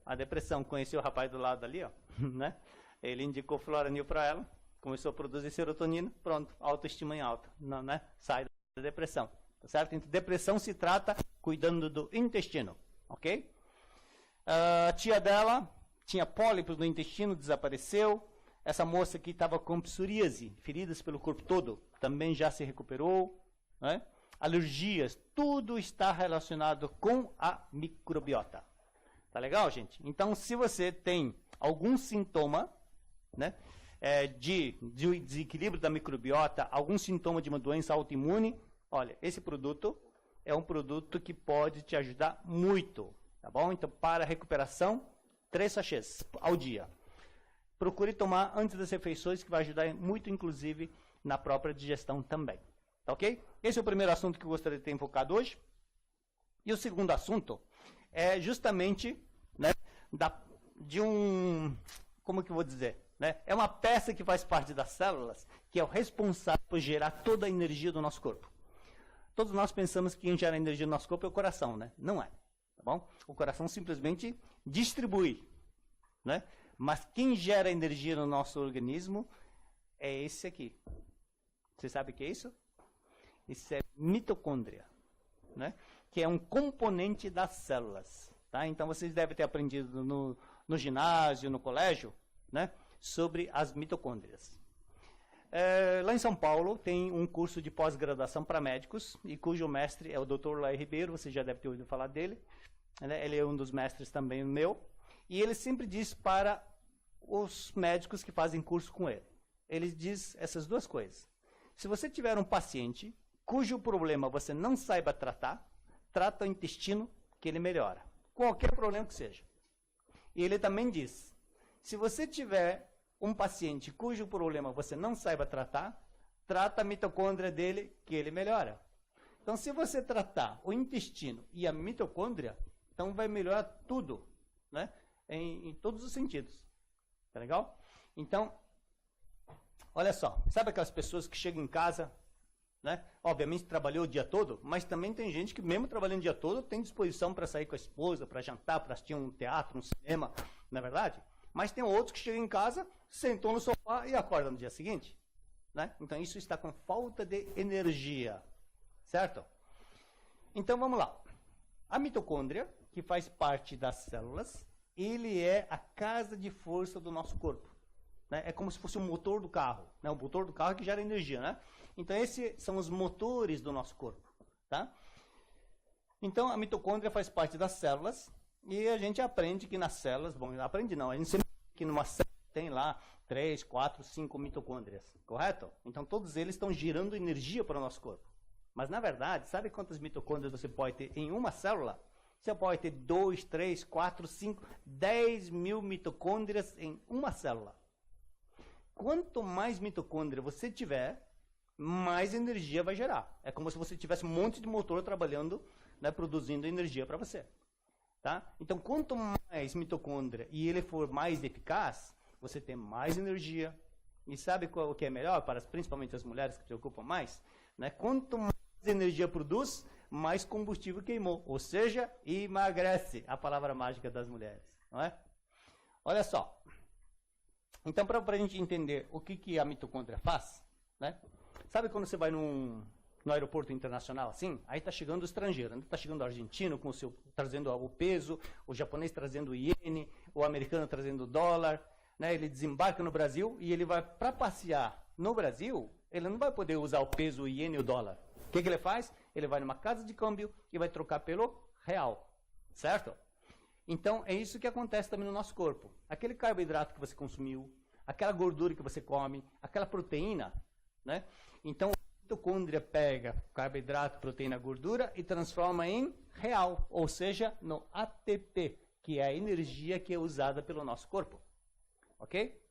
a depressão. Conheceu o rapaz do lado ali, ó, né? Ele indicou Floranil para ela, começou a produzir serotonina, pronto, autoestima em alta, não, né? Sai da depressão, tá certo? Então, depressão se trata cuidando do intestino, ok? A tia dela tinha pólipos no intestino, desapareceu. Essa moça que estava com psoríase, feridas pelo corpo todo, também já se recuperou. Né? Alergias, tudo está relacionado com a microbiota. Tá legal, gente? Então, se você tem algum sintoma, né, de desequilíbrio da microbiota, algum sintoma de uma doença autoimune, olha, esse produto é um produto que pode te ajudar muito. Tá bom? Então, para a recuperação, 3 sachês ao dia. Procure tomar antes das refeições, que vai ajudar muito, inclusive, na própria digestão também. Tá ok? Esse é o primeiro assunto que eu gostaria de ter enfocado hoje. E o segundo assunto é justamente, né, como que eu vou dizer? Né? É uma peça que faz parte das células, que é o responsável por gerar toda a energia do nosso corpo. Todos nós pensamos que quem gera energia no nosso corpo é o coração, né? Não é. Tá bom? O coração simplesmente distribui, né? Mas quem gera energia no nosso organismo é esse aqui. Você sabe o que é isso? Isso é mitocôndria, né? Que é um componente das células. Tá? Então, vocês devem ter aprendido no ginásio, no colégio, né? Sobre as mitocôndrias. Lá em São Paulo, tem um curso de pós-graduação para médicos, e cujo mestre é o Dr. Laí Ribeiro, você já deve ter ouvido falar dele. Ele é um dos mestres também meu. E ele sempre diz para os médicos que fazem curso com ele. Ele diz essas duas coisas. Se você tiver um paciente cujo problema você não saiba tratar, trata o intestino que ele melhora. Qualquer problema que seja. E ele também diz, se você tiver um paciente cujo problema você não saiba tratar, trata a mitocôndria dele que ele melhora. Então, se você tratar o intestino e a mitocôndria, então vai melhorar tudo, né? Em todos os sentidos. Tá legal? Então, olha só. Sabe aquelas pessoas que chegam em casa, né? Obviamente trabalhou o dia todo, mas também tem gente que mesmo trabalhando o dia todo tem disposição para sair com a esposa, para jantar, para assistir um teatro, um cinema, não é verdade? Mas tem outros que chegam em casa, sentou no sofá e acorda no dia seguinte. Né? Então, isso está com falta de energia. Certo? Então, vamos lá. A mitocôndria que faz parte das células, ele é a casa de força do nosso corpo. Né? É como se fosse o motor do carro. Né? O motor do carro que gera energia. Né? Então, esses são os motores do nosso corpo. Tá? Então, a mitocôndria faz parte das células e a gente aprende que nas células, bom, aprende não, a gente sempre que numa célula tem lá 3, 4, 5 mitocôndrias, correto? Então, todos eles estão girando energia para o nosso corpo. Mas, na verdade, sabe quantas mitocôndrias você pode ter em uma célula? Você pode ter 2, 3, 4, 5, 10 mil mitocôndrias em uma célula. Quanto mais mitocôndria você tiver, mais energia vai gerar. É como se você tivesse um monte de motor trabalhando, né, produzindo energia para você. Tá? Então, quanto mais mitocôndria e ele for mais eficaz, você tem mais energia. E sabe qual que é melhor, para principalmente as mulheres que se preocupam mais? Né? Quanto mais energia produz, mais combustível queimou. Ou seja, emagrece, a palavra mágica das mulheres. Não é? Olha só. Então, para a gente entender o que a mitocôndria faz, né? Sabe quando você vai no aeroporto internacional, assim, aí está chegando o estrangeiro, está chegando o argentino com trazendo o peso, o japonês trazendo o iene, o americano trazendo o dólar, né? Ele desembarca no Brasil e ele vai para passear no Brasil, ele não vai poder usar o peso, o iene e o dólar. O que ele faz? Ele vai numa casa de câmbio e vai trocar pelo real, certo? Então, é isso que acontece também no nosso corpo. Aquele carboidrato que você consumiu, aquela gordura que você come, aquela proteína, né? Então, a mitocôndria pega carboidrato, proteína, gordura e transforma em real, ou seja, no ATP, que é a energia que é usada pelo nosso corpo. Ok?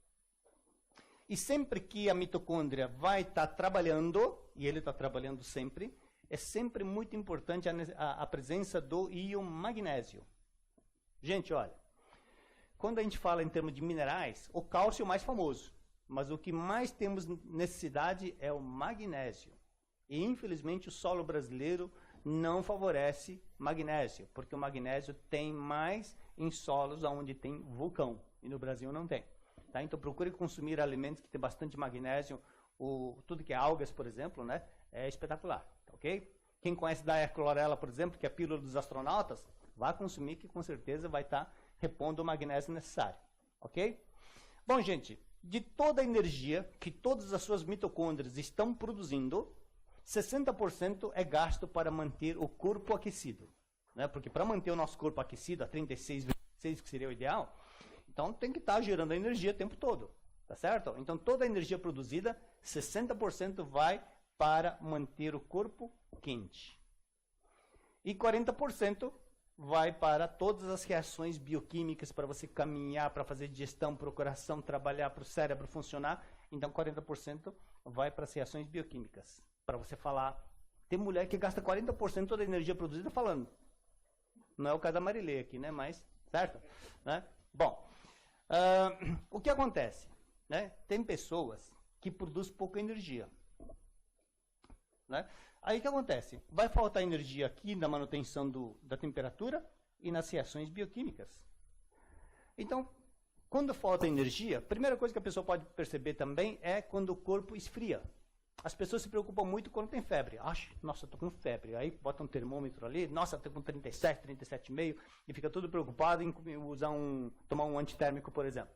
E sempre que a mitocôndria vai estar trabalhando, e ele está trabalhando sempre, é sempre muito importante a presença do íon magnésio. Gente, olha, quando a gente fala em termos de minerais, o cálcio é o mais famoso. Mas o que mais temos necessidade é o magnésio. E, infelizmente, o solo brasileiro não favorece magnésio, porque o magnésio tem mais em solos onde tem vulcão, e no Brasil não tem. Tá? Então, procure consumir alimentos que tem bastante magnésio, tudo que é algas, por exemplo, né? É espetacular, tá, ok? Quem conhece da clorela, por exemplo, que é a pílula dos astronautas, vá consumir que com certeza vai estar repondo o magnésio necessário, ok? Bom, gente, de toda a energia que todas as suas mitocôndrias estão produzindo, 60% é gasto para manter o corpo aquecido. Né? Porque para manter o nosso corpo aquecido a 36,6, que seria o ideal, então tem que estar gerando energia o tempo todo. Tá certo? Então toda a energia produzida, 60% vai para manter o corpo quente. E 40% vai para todas as reações bioquímicas, para você caminhar, para fazer digestão, procuração, trabalhar, para o cérebro funcionar. Então, 40% vai para as reações bioquímicas. Para você falar. Tem mulher que gasta 40% toda a energia produzida falando. Não é o caso da Marilê aqui, né? Mas, certo? Né? Bom, o que acontece? Né? Tem pessoas que produzem pouca energia. Né? Aí o que acontece? Vai faltar energia aqui na manutenção da temperatura e nas reações bioquímicas. Então, quando falta energia, a primeira coisa que a pessoa pode perceber também é quando o corpo esfria. As pessoas se preocupam muito quando tem febre. Nossa, eu tô com febre. Aí bota um termômetro ali, nossa, eu tô com 37, 37,5 e fica todo preocupado em tomar um antitérmico, por exemplo.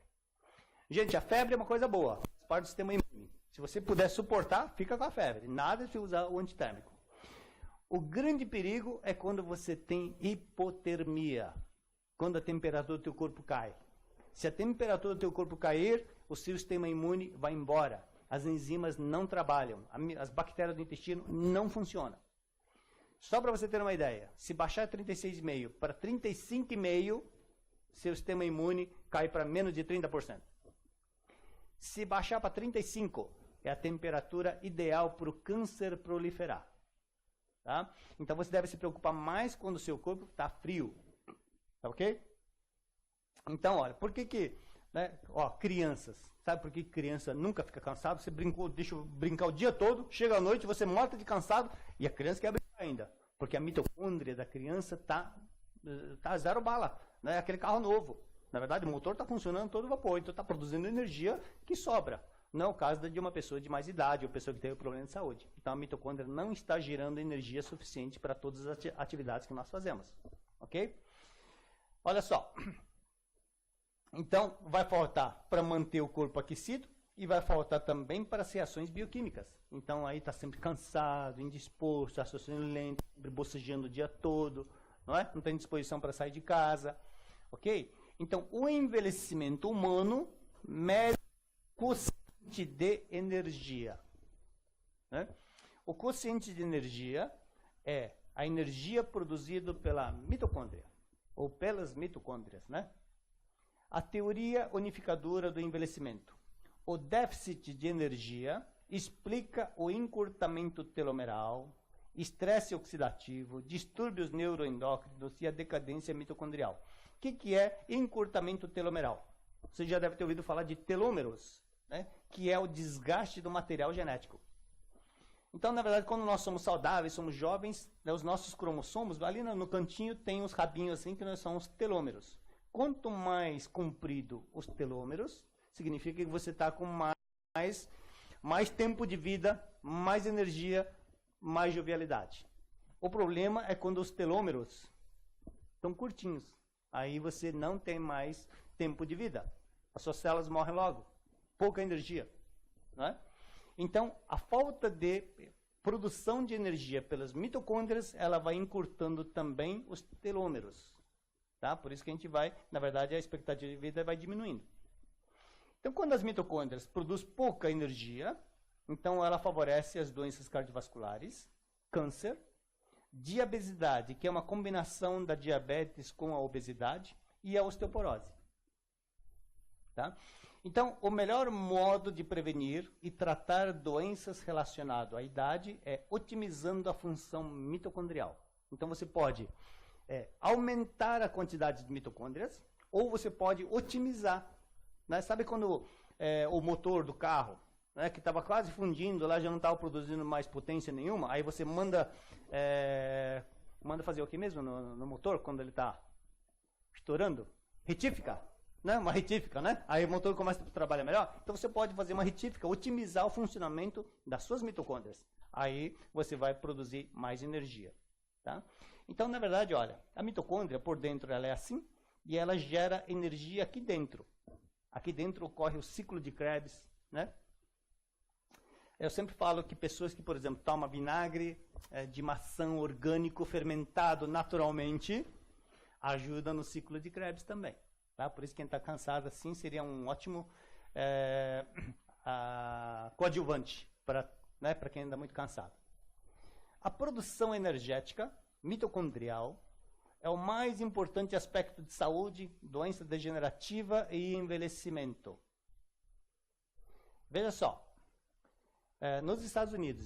Gente, a febre é uma coisa boa, faz parte do sistema imune. Se você puder suportar, fica com a febre. Nada de usar o antitérmico. O grande perigo é quando você tem hipotermia. Quando a temperatura do teu corpo cai. Se a temperatura do teu corpo cair, o seu sistema imune vai embora. As enzimas não trabalham. As bactérias do intestino não funcionam. Só para você ter uma ideia. Se baixar 36,5 para 35,5, seu sistema imune cai para menos de 30%. Se baixar para 35, é a temperatura ideal para o câncer proliferar. Tá? Então você deve se preocupar mais quando o seu corpo está frio. Tá ok? Então, olha, por que né, crianças, sabe por que criança nunca fica cansado? Você deixa brincar o dia todo, chega à noite, você morta de cansado e a criança quer brincar ainda. Porque a mitocôndria da criança tá zero bala, né? Aquele carro novo. Na verdade, o motor está funcionando todo vapor, então está produzindo energia que sobra. Não é o caso de uma pessoa de mais idade ou pessoa que teve problema de saúde. Então, a mitocôndria não está gerando energia suficiente para todas as atividades que nós fazemos. Ok? Olha só. Então, vai faltar para manter o corpo aquecido e vai faltar também para as reações bioquímicas. Então, aí está sempre cansado, indisposto, raciocínio lento, bocejando o dia todo, não é? Não tem disposição para sair de casa, ok? Então, o envelhecimento humano mede o quociente de energia. Né? O quociente de energia é a energia produzida pela mitocôndria, ou pelas mitocôndrias, né? A teoria unificadora do envelhecimento. O déficit de energia explica o encurtamento telomeral, estresse oxidativo, distúrbios neuroendócrinos e a decadência mitocondrial. O que é encurtamento telomeral? Você já deve ter ouvido falar de telômeros, né? Que é o desgaste do material genético. Então, na verdade, quando nós somos saudáveis, somos jovens, né, os nossos cromossomos, ali no cantinho tem uns rabinhos assim que são os telômeros. Quanto mais comprido os telômeros, significa que você está com mais tempo de vida, mais energia, mais jovialidade. O problema é quando os telômeros estão curtinhos. Aí você não tem mais tempo de vida. As suas células morrem logo. Pouca energia. Não é? Então, a falta de produção de energia pelas mitocôndrias, ela vai encurtando também os telômeros. Tá? Por isso que a gente vai, na verdade, a expectativa de vida vai diminuindo. Então, quando as mitocôndrias produzem pouca energia, então ela favorece as doenças cardiovasculares, câncer, diabesidade, que é uma combinação da diabetes com a obesidade, e a osteoporose. Tá? Então, o melhor modo de prevenir e tratar doenças relacionadas à idade é otimizando a função mitocondrial. Então, você pode aumentar a quantidade de mitocôndrias, ou você pode otimizar. Né? Sabe quando o motor do carro, né, que estava quase fundindo, lá já não estava produzindo mais potência nenhuma, aí você manda fazer o que mesmo no motor, quando ele está estourando? Retífica. Né? Uma retífica, né? Aí o motor começa a trabalhar melhor. Então você pode fazer uma retífica, otimizar o funcionamento das suas mitocôndrias. Aí você vai produzir mais energia. Tá? Então, na verdade, olha, a mitocôndria por dentro ela é assim e ela gera energia aqui dentro. Aqui dentro ocorre o ciclo de Krebs, né? Eu sempre falo que pessoas que, por exemplo, tomam vinagre de maçã orgânico fermentado naturalmente, ajuda no ciclo de Krebs também. Tá? Por isso, quem está cansado assim seria um ótimo coadjuvante para quem anda muito cansado. A produção energética mitocondrial é o mais importante aspecto de saúde, doença degenerativa e envelhecimento. Veja só, nos Estados Unidos,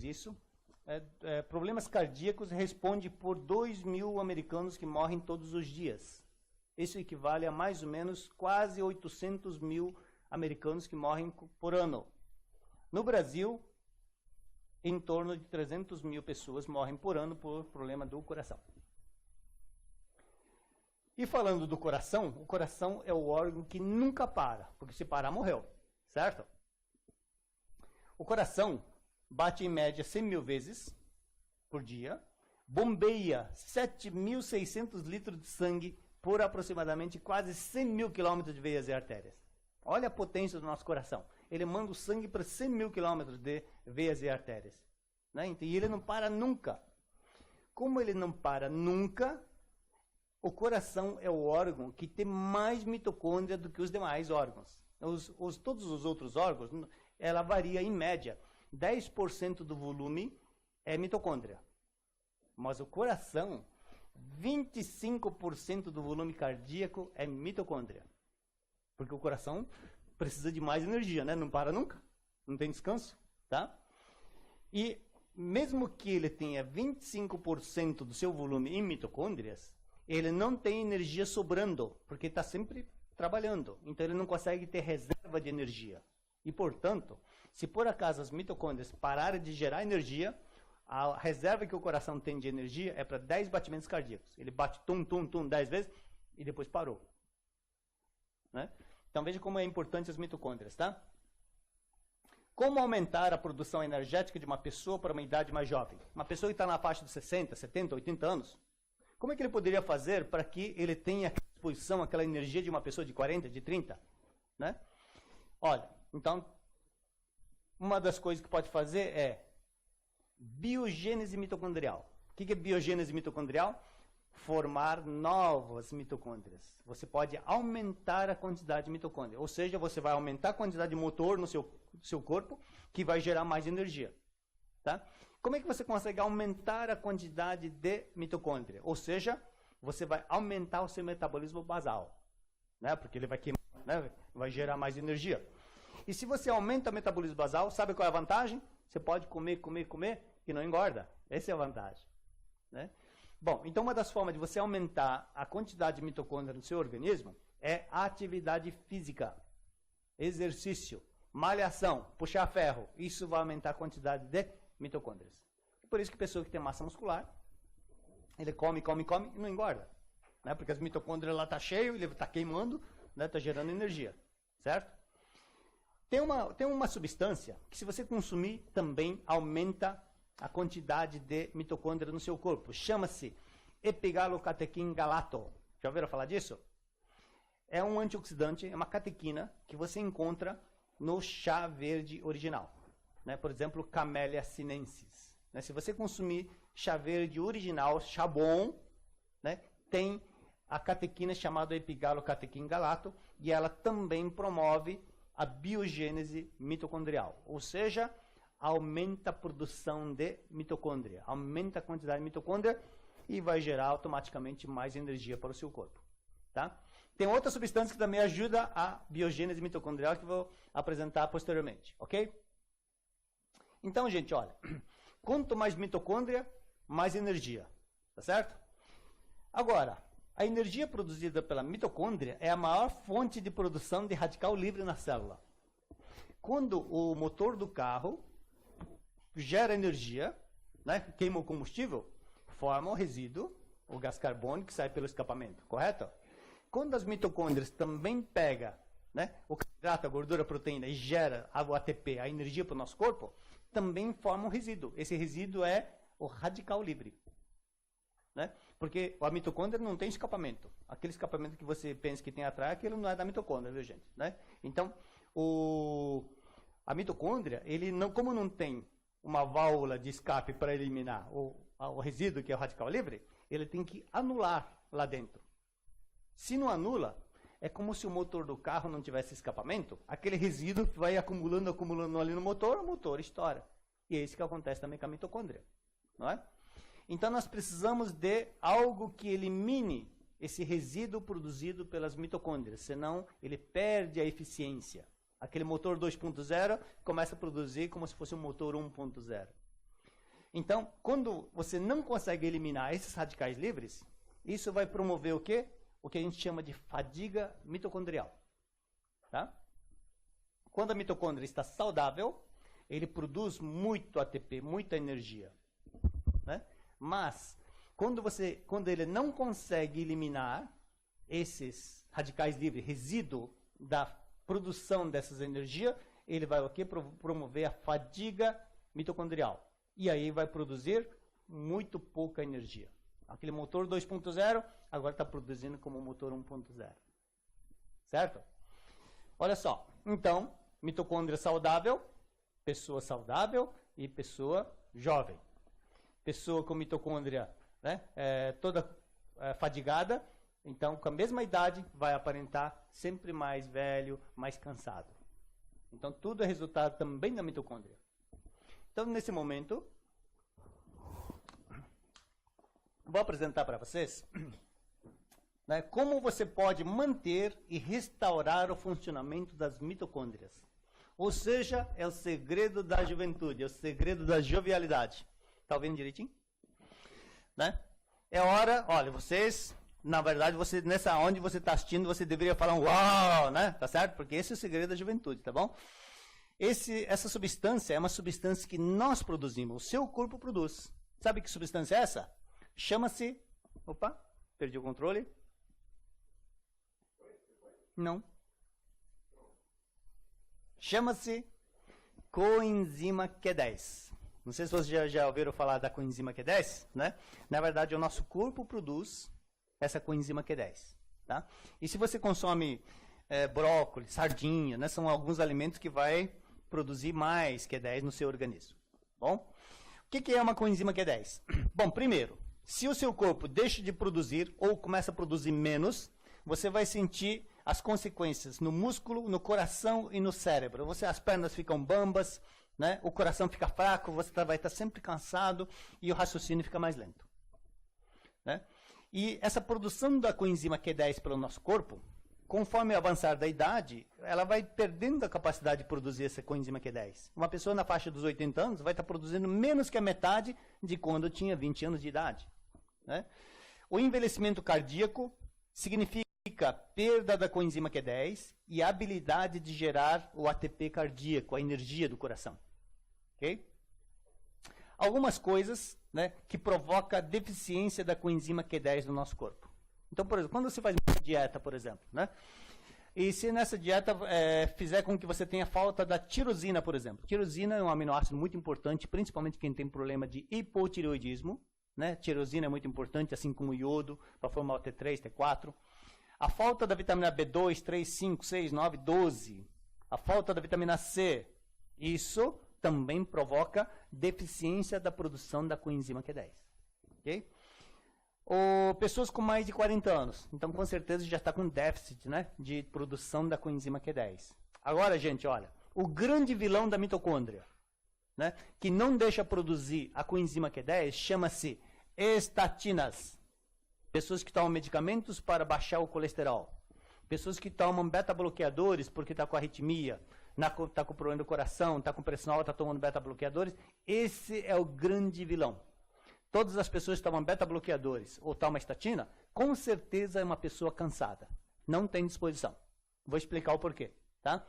problemas cardíacos responde por 2.000 americanos que morrem todos os dias. Isso equivale a mais ou menos quase 800.000 americanos que morrem por ano. No Brasil, em torno de 300.000 pessoas morrem por ano por problema do coração. E falando do coração, o coração é o órgão que nunca para, porque se parar, morreu, certo? O coração bate em média 100.000 vezes por dia, bombeia 7.600 litros de sangue por aproximadamente quase 100.000 quilômetros de veias e artérias. Olha a potência do nosso coração. Ele manda o sangue para 100.000 quilômetros de veias e artérias. Né? E ele não para nunca. Como ele não para nunca, o coração é o órgão que tem mais mitocôndria do que os demais órgãos. Todos os outros órgãos, ela varia em média. 10% do volume é mitocôndria. Mas o coração, 25% do volume cardíaco é mitocôndria. Porque o coração precisa de mais energia, né? Não para nunca, não tem descanso, tá? E mesmo que ele tenha 25% do seu volume em mitocôndrias, ele não tem energia sobrando, porque está sempre trabalhando. Então ele não consegue ter reserva de energia. E, portanto, se por acaso as mitocôndrias pararem de gerar energia, a reserva que o coração tem de energia é para 10 batimentos cardíacos. Ele bate tum, tum, tum 10 vezes e depois parou. Né? Então veja como é importante as mitocôndrias, tá? Como aumentar a produção energética de uma pessoa para uma idade mais jovem? Uma pessoa que está na faixa de 60, 70, 80 anos, como é que ele poderia fazer para que ele tenha disposição, aquela energia de uma pessoa de 40, de 30, né? Olha, então, uma das coisas que pode fazer é biogênese mitocondrial. O que é biogênese mitocondrial? Formar novas mitocôndrias. Você pode aumentar a quantidade de mitocôndria, ou seja, você vai aumentar a quantidade de motor no seu corpo, que vai gerar mais energia. Tá? Como é que você consegue aumentar a quantidade de mitocôndria? Ou seja, você vai aumentar o seu metabolismo basal, né? Porque ele vai queimar, né? Vai gerar mais energia. E se você aumenta o metabolismo basal, sabe qual é a vantagem? Você pode comer e não engorda. Essa é a vantagem, né? Bom, então uma das formas de você aumentar a quantidade de mitocôndria no seu organismo é a atividade física, exercício, malhação, puxar ferro. Isso vai aumentar a quantidade de mitocôndrias. Por isso que a pessoa que tem massa muscular, ele come e não engorda, né? Porque as mitocôndrias lá estão cheias, ele está queimando, né? Está gerando energia, certo? Tem uma substância que, se você consumir, também aumenta a quantidade de mitocôndria no seu corpo. Chama-se epigalocatequin galato. Já ouviram falar disso? É um antioxidante, é uma catequina que você encontra no chá verde original, né? Por exemplo, Camellia sinensis, né? Se você consumir chá verde original, chá bom, né? Tem a catequina chamada epigalocatequin galato, e ela também promove a biogênese mitocondrial, ou seja, aumenta a produção de mitocôndria, aumenta a quantidade de mitocôndria e vai gerar automaticamente mais energia para o seu corpo, tá? Tem outra substância que também ajuda a biogênese mitocondrial que eu vou apresentar posteriormente, ok? Então, gente, olha, quanto mais mitocôndria, mais energia, tá certo? Agora, a energia produzida pela mitocôndria é a maior fonte de produção de radical livre na célula. Quando o motor do carro gera energia, né, queima o combustível, forma o resíduo, o gás carbônico que sai pelo escapamento, correto? Quando as mitocôndrias também pegam, né, o carboidrato, a gordura, a proteína e gera o ATP, a energia para o nosso corpo, também forma um resíduo. Esse resíduo é o radical livre, né? Porque a mitocôndria não tem escapamento. Aquele escapamento que você pensa que tem atrás, aquilo não é da mitocôndria, viu, gente? Né? Então, a mitocôndria, ele não, como não tem uma válvula de escape para eliminar o resíduo, que é o radical livre, ele tem que anular lá dentro. Se não anula, é como se o motor do carro não tivesse escapamento, aquele resíduo vai acumulando ali no motor, o motor estoura. E é isso que acontece também com a mitocôndria, não é? Então, nós precisamos de algo que elimine esse resíduo produzido pelas mitocôndrias, senão ele perde a eficiência. Aquele motor 2.0 começa a produzir como se fosse um motor 1.0. Então, quando você não consegue eliminar esses radicais livres, isso vai promover o quê? O que a gente chama de fadiga mitocondrial. Tá? Quando a mitocôndria está saudável, ele produz muito ATP, muita energia, né? Mas, quando ele não consegue eliminar esses radicais livres, resíduo da produção dessas energias, ele vai o quê? Promover a fadiga mitocondrial. E aí vai produzir muito pouca energia. Aquele motor 2.0 agora está produzindo como motor 1.0. Certo? Olha só. Então, mitocôndria saudável, pessoa saudável e pessoa jovem. Pessoa com mitocôndria, né, toda fadigada, então com a mesma idade vai aparentar sempre mais velho, mais cansado. Então tudo é resultado também da mitocôndria. Então nesse momento, vou apresentar para vocês, né, como você pode manter e restaurar o funcionamento das mitocôndrias. Ou seja, é o segredo da juventude, é o segredo da jovialidade. Está ouvindo direitinho? Né? É hora, olha, vocês, na verdade, nessa onde você está assistindo, você deveria falar uau, né? Tá certo? Porque esse é o segredo da juventude, tá bom? Essa substância é uma substância que nós produzimos, o seu corpo produz. Sabe que substância é essa? Chama-se, opa, perdi o controle. Não. Chama-se coenzima Q10. Não sei se vocês já ouviram falar da coenzima Q10, né? Na verdade, o nosso corpo produz essa coenzima Q10. Tá? E se você consome brócolis, sardinha, né, são alguns alimentos que vai produzir mais Q10 no seu organismo. Bom, o que é uma coenzima Q10? Bom, primeiro, se o seu corpo deixa de produzir ou começa a produzir menos, você vai sentir as consequências no músculo, no coração e no cérebro. As pernas ficam bambas, né? O coração fica fraco, você vai estar sempre cansado e o raciocínio fica mais lento. Né? E essa produção da coenzima Q10 pelo nosso corpo, conforme o avançar da idade, ela vai perdendo a capacidade de produzir essa coenzima Q10. Uma pessoa na faixa dos 80 anos vai estar produzindo menos que a metade de quando tinha 20 anos de idade. Né? O envelhecimento cardíaco significa perda da coenzima Q10 e a habilidade de gerar o ATP cardíaco, a energia do coração. Okay? Algumas coisas, né, que provocam deficiência da coenzima Q10 no nosso corpo. Então, por exemplo, quando você faz uma dieta, por exemplo, né, e se nessa dieta fizer com que você tenha falta da tirosina, por exemplo. Tirosina é um aminoácido muito importante, principalmente quem tem problema de hipotireoidismo. Né? Tirosina é muito importante, assim como o iodo, para formar o T3, T4. A falta da vitamina B2, 3, 5, 6, 9, 12. A falta da vitamina C. Isso também provoca deficiência da produção da coenzima Q10. Ok? Pessoas com mais de 40 anos. Então, com certeza, já está com déficit, né, de produção da coenzima Q10. Agora, gente, olha. O grande vilão da mitocôndria, né, que não deixa produzir a coenzima Q10, chama-se estatinas. Pessoas que tomam medicamentos para baixar o colesterol. Pessoas que tomam beta-bloqueadores porque está com arritmia, está com problema do coração, está com pressão alta, está tomando beta-bloqueadores. Esse é o grande vilão. Todas as pessoas que tomam beta-bloqueadores ou tomam estatina, com certeza é uma pessoa cansada. Não tem disposição. Vou explicar o porquê. Tá?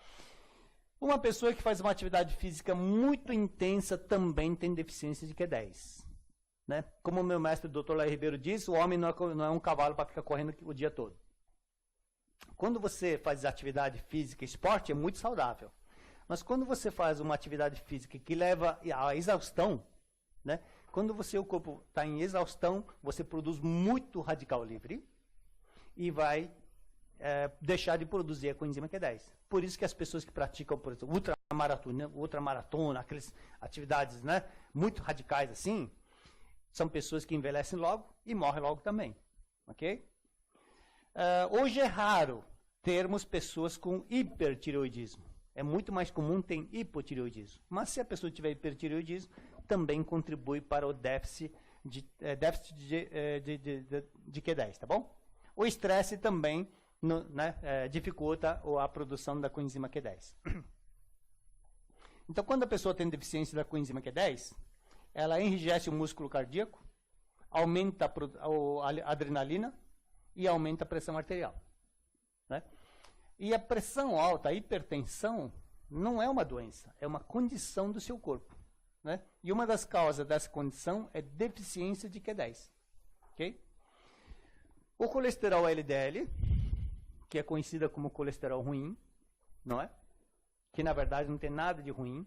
Uma pessoa que faz uma atividade física muito intensa também tem deficiência de Q10. Né? Como o meu mestre, o Dr. Laí Ribeiro, diz, o homem não é um cavalo para ficar correndo o dia todo. Quando você faz atividade física, esporte, é muito saudável. Mas quando você faz uma atividade física que leva à exaustão, né? Quando o corpo está em exaustão, você produz muito radical livre e vai deixar de produzir a coenzima Q10. Por isso que as pessoas que praticam, por exemplo, ultramaratona, aquelas atividades, né, muito radicais assim, são pessoas que envelhecem logo e morrem logo também. Ok? Hoje é raro termos pessoas com hipertireoidismo. É muito mais comum ter hipotireoidismo. Mas se a pessoa tiver hipertireoidismo, também contribui para o déficit de Q10, tá bom? O estresse também dificulta a produção da coenzima Q10. Então, quando a pessoa tem deficiência da coenzima Q10, ela enrijece o músculo cardíaco, aumenta a adrenalina e aumenta a pressão arterial. Né? E a pressão alta, a hipertensão, não é uma doença, é uma condição do seu corpo. Né? E uma das causas dessa condição é deficiência de Q10. Okay? O colesterol LDL, que é conhecida como colesterol ruim, não é? Que na verdade não tem nada de ruim.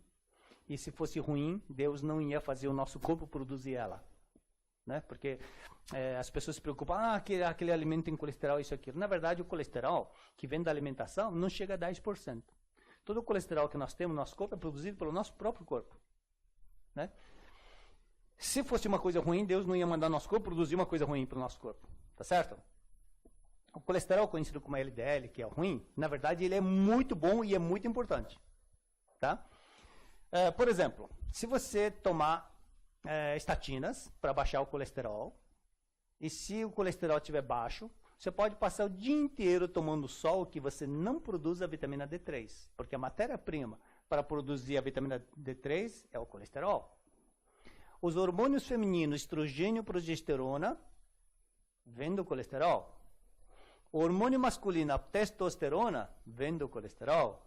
E se fosse ruim, Deus não ia fazer o nosso corpo produzir ela. Né? Porque as pessoas se preocupam, aquele alimento tem colesterol, isso e aquilo. Na verdade, o colesterol que vem da alimentação não chega a 10%. Todo o colesterol que nós temos no nosso corpo é produzido pelo nosso próprio corpo. Né? Se fosse uma coisa ruim, Deus não ia mandar nosso corpo produzir uma coisa ruim para o nosso corpo. Tá certo? O colesterol, conhecido como LDL, que é ruim, na verdade ele é muito bom e é muito importante. Tá? Por exemplo, se você tomar estatinas para baixar o colesterol, e se o colesterol estiver baixo, você pode passar o dia inteiro tomando sol que você não produz a vitamina D3, porque a matéria-prima para produzir a vitamina D3 é o colesterol. Os hormônios femininos, estrogênio e progesterona, vêm do colesterol. O hormônio masculino, a testosterona, vem do colesterol.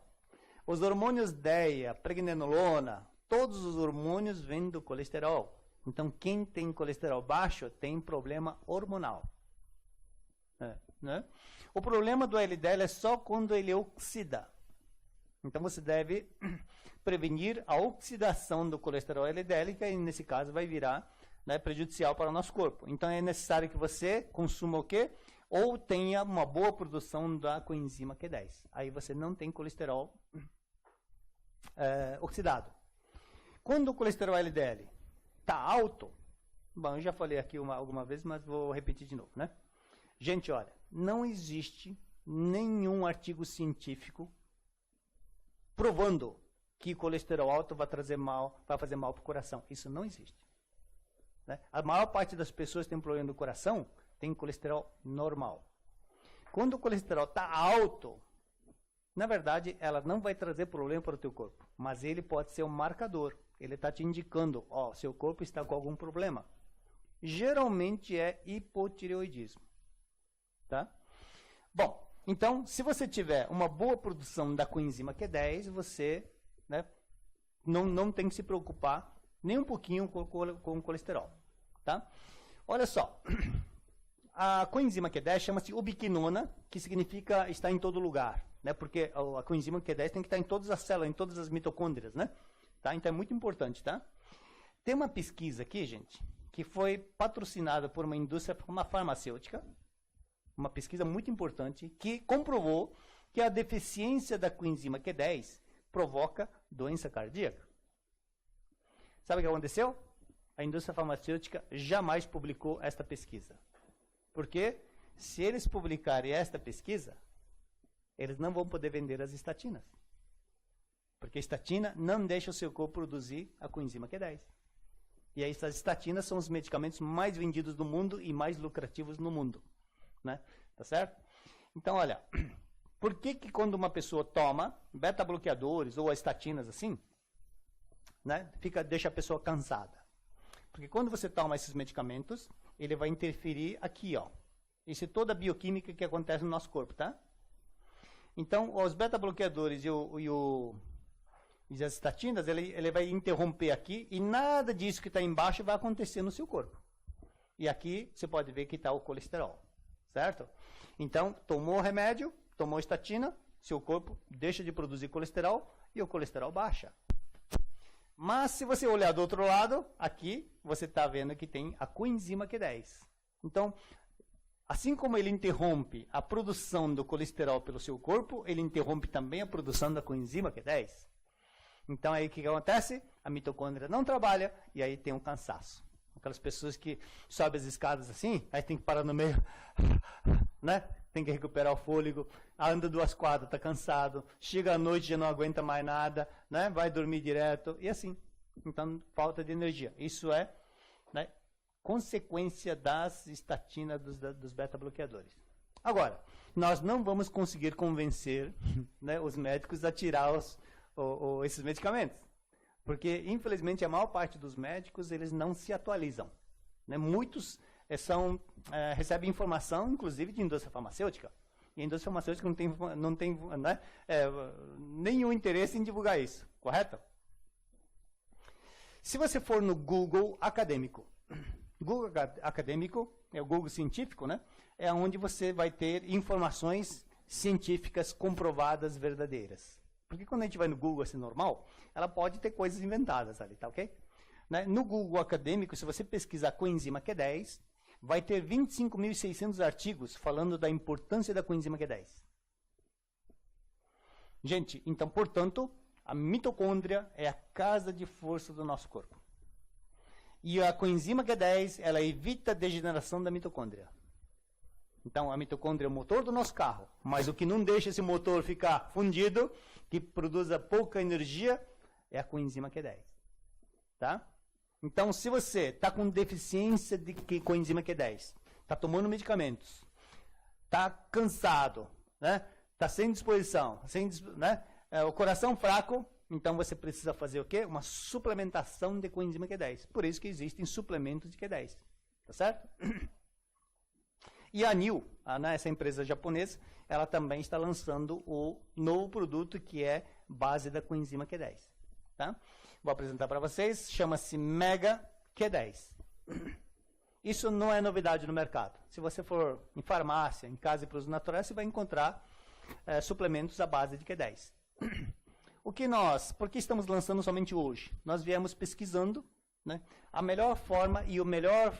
Os hormônios DEA, pregnenolona, todos os hormônios vêm do colesterol. Então, quem tem colesterol baixo tem problema hormonal. Né? O problema do LDL é só quando ele oxida. Então, você deve prevenir a oxidação do colesterol LDL, que nesse caso vai virar, né, prejudicial para o nosso corpo. Então, é necessário que você consuma o quê? ou tenha uma boa produção da coenzima Q10. Aí você não tem colesterol oxidado. Quando o colesterol LDL está alto, bom, eu já falei aqui alguma vez, mas vou repetir de novo, né? Gente, olha, não existe nenhum artigo científico provando que colesterol alto vai fazer mal para o coração. Isso não existe. Né? A maior parte das pessoas que têm problema do coração tem colesterol normal. Quando o colesterol está alto, na verdade, ela não vai trazer problema para o teu corpo, mas ele pode ser um marcador. Ele está te indicando, ó, seu corpo está com algum problema. Geralmente é hipotireoidismo. Tá? Bom, então, se você tiver uma boa produção da coenzima Q10, você, né, não tem que se preocupar nem um pouquinho com o colesterol. Tá? Olha só, a coenzima Q10 chama-se ubiquinona, que significa estar em todo lugar, né? Porque a coenzima Q10 tem que estar em todas as células, em todas as mitocôndrias, né? Tá? Então é muito importante, tá? Tem uma pesquisa aqui, gente, que foi patrocinada por uma indústria, uma farmacêutica, uma pesquisa muito importante, que comprovou que a deficiência da coenzima Q10 provoca doença cardíaca. Sabe o que aconteceu? A indústria farmacêutica jamais publicou esta pesquisa. Porque se eles publicarem esta pesquisa, eles não vão poder vender as estatinas. Porque a estatina não deixa o seu corpo produzir a coenzima Q10. E aí, essas estatinas são os medicamentos mais vendidos do mundo e mais lucrativos no mundo. Né? Tá certo? Então, olha, por que quando uma pessoa toma beta-bloqueadores ou estatinas assim, né, deixa a pessoa cansada? Porque quando você toma esses medicamentos, ele vai interferir aqui, ó. Isso é toda a bioquímica que acontece no nosso corpo, tá? Então, os beta-bloqueadores e as estatinas, ele vai interromper aqui e nada disso que está embaixo vai acontecer no seu corpo. E aqui você pode ver que está o colesterol, certo? Então, tomou o remédio, tomou estatina, seu corpo deixa de produzir colesterol e o colesterol baixa. Mas se você olhar do outro lado, aqui você está vendo que tem a coenzima Q10. Então, assim como ele interrompe a produção do colesterol pelo seu corpo, ele interrompe também a produção da coenzima Q10. Então, aí o que acontece? A mitocôndria não trabalha e aí tem um cansaço. Aquelas pessoas que sobem as escadas assim, aí tem que parar no meio, né? Tem que recuperar o fôlego, anda 2 quadras, está cansado, chega à noite já não aguenta mais nada, né? Vai dormir direto e assim. Então, falta de energia. Isso é, né, consequência das estatinas dos beta-bloqueadores. Agora, nós não vamos conseguir convencer, né, os médicos a tirar esses medicamentos. Porque, infelizmente, a maior parte dos médicos, eles não se atualizam. Né? Muitos recebem informação, inclusive, de indústria farmacêutica. E a indústria farmacêutica não tem né, nenhum interesse em divulgar isso, correto? Se você for no Google acadêmico, Google acadêmico, é o Google científico, né? É onde você vai ter informações científicas comprovadas verdadeiras. Porque quando a gente vai no Google assim normal, ela pode ter coisas inventadas ali, tá ok? Né? No Google acadêmico, se você pesquisar coenzima Q10, vai ter 25.600 artigos falando da importância da coenzima Q10. Gente, então, portanto, a mitocôndria é a casa de força do nosso corpo. E a coenzima Q10, ela evita a degeneração da mitocôndria. Então, a mitocôndria é o motor do nosso carro, mas o que não deixa esse motor ficar fundido, que produza pouca energia, é a coenzima Q10. Tá? Então, se você está com deficiência de coenzima Q10, está tomando medicamentos, está cansado, né? Está sem disposição, né? O coração fraco, então você precisa fazer o quê? Uma suplementação de coenzima Q10. Por isso que existem suplementos de Q10. Tá certo? E a NIL, né, essa empresa japonesa, ela também está lançando o novo produto que é base da coenzima Q10. Tá? Vou apresentar para vocês, chama-se Mega Q10. Isso não é novidade no mercado. Se você for em farmácia, em casa de produtos naturais, você vai encontrar suplementos à base de Q10. Por que estamos lançando somente hoje? Nós viemos pesquisando, né, a melhor forma e o melhor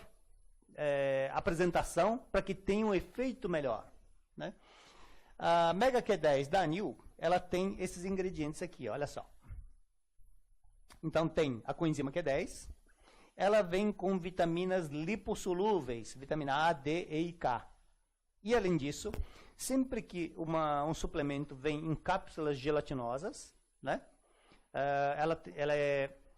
apresentação para que tenha um efeito melhor, né? A Mega Q10 da Anil, ela tem esses ingredientes aqui, olha só. Então tem a coenzima Q10, ela vem com vitaminas lipossolúveis, vitamina A, D, E e K. E além disso, sempre que um suplemento vem em cápsulas gelatinosas, né, ela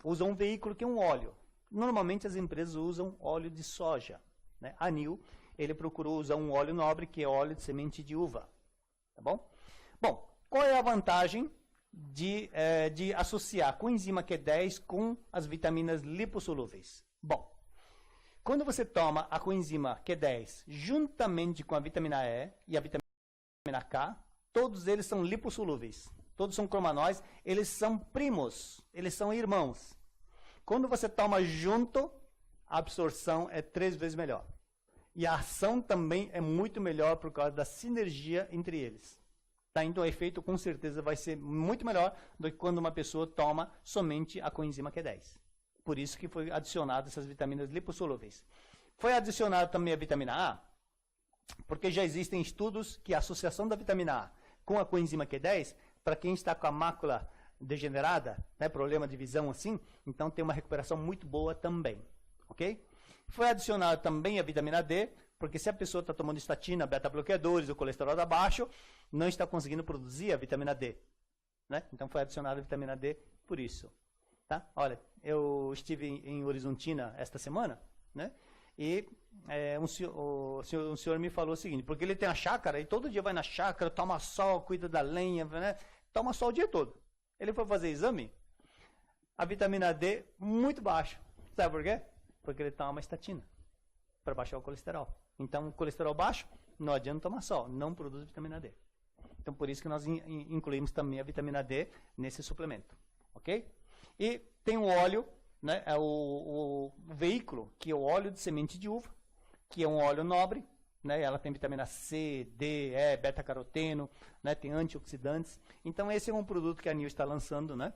usa um veículo que é um óleo. Normalmente as empresas usam óleo de soja, né? A Anil, ele procurou usar um óleo nobre, que é óleo de semente de uva. Tá bom? Bom, qual é a vantagem de associar a coenzima Q10 com as vitaminas lipossolúveis? Bom, quando você toma a coenzima Q10 juntamente com a vitamina E e a vitamina K, todos eles são lipossolúveis. Todos são cromanóis, eles são primos, eles são irmãos. Quando você toma junto, a absorção é 3 vezes melhor. E a ação também é muito melhor por causa da sinergia entre eles. Tá? Então o efeito com certeza vai ser muito melhor do que quando uma pessoa toma somente a coenzima Q10. Por isso que foi adicionado essas vitaminas lipossolúveis. Foi adicionado também a vitamina A, porque já existem estudos que a associação da vitamina A com a coenzima Q10, para quem está com a mácula degenerada, né, problema de visão assim, então tem uma recuperação muito boa também, ok? Foi adicionado também a vitamina D, porque se a pessoa está tomando estatina, beta-bloqueadores, o colesterol está baixo, não está conseguindo produzir a vitamina D, né? Então foi adicionada a vitamina D por isso. Tá? Olha, eu estive em Horizontina esta semana, né? E um senhor me falou o seguinte, porque ele tem a chácara e todo dia vai na chácara, toma sol, cuida da lenha, né? Toma sol o dia todo. Ele foi fazer exame, a vitamina D muito baixa. Sabe por quê? Porque ele toma uma estatina para baixar o colesterol. Então, colesterol baixo, não adianta tomar sol, não produz vitamina D. Então, por isso que nós incluímos também a vitamina D nesse suplemento, ok? E tem o óleo, né, é o veículo, que é o óleo de semente de uva, que é um óleo nobre, né, ela tem vitamina C, D, E, beta-caroteno, né, tem antioxidantes. Então, esse é um produto que a Anil está lançando, né,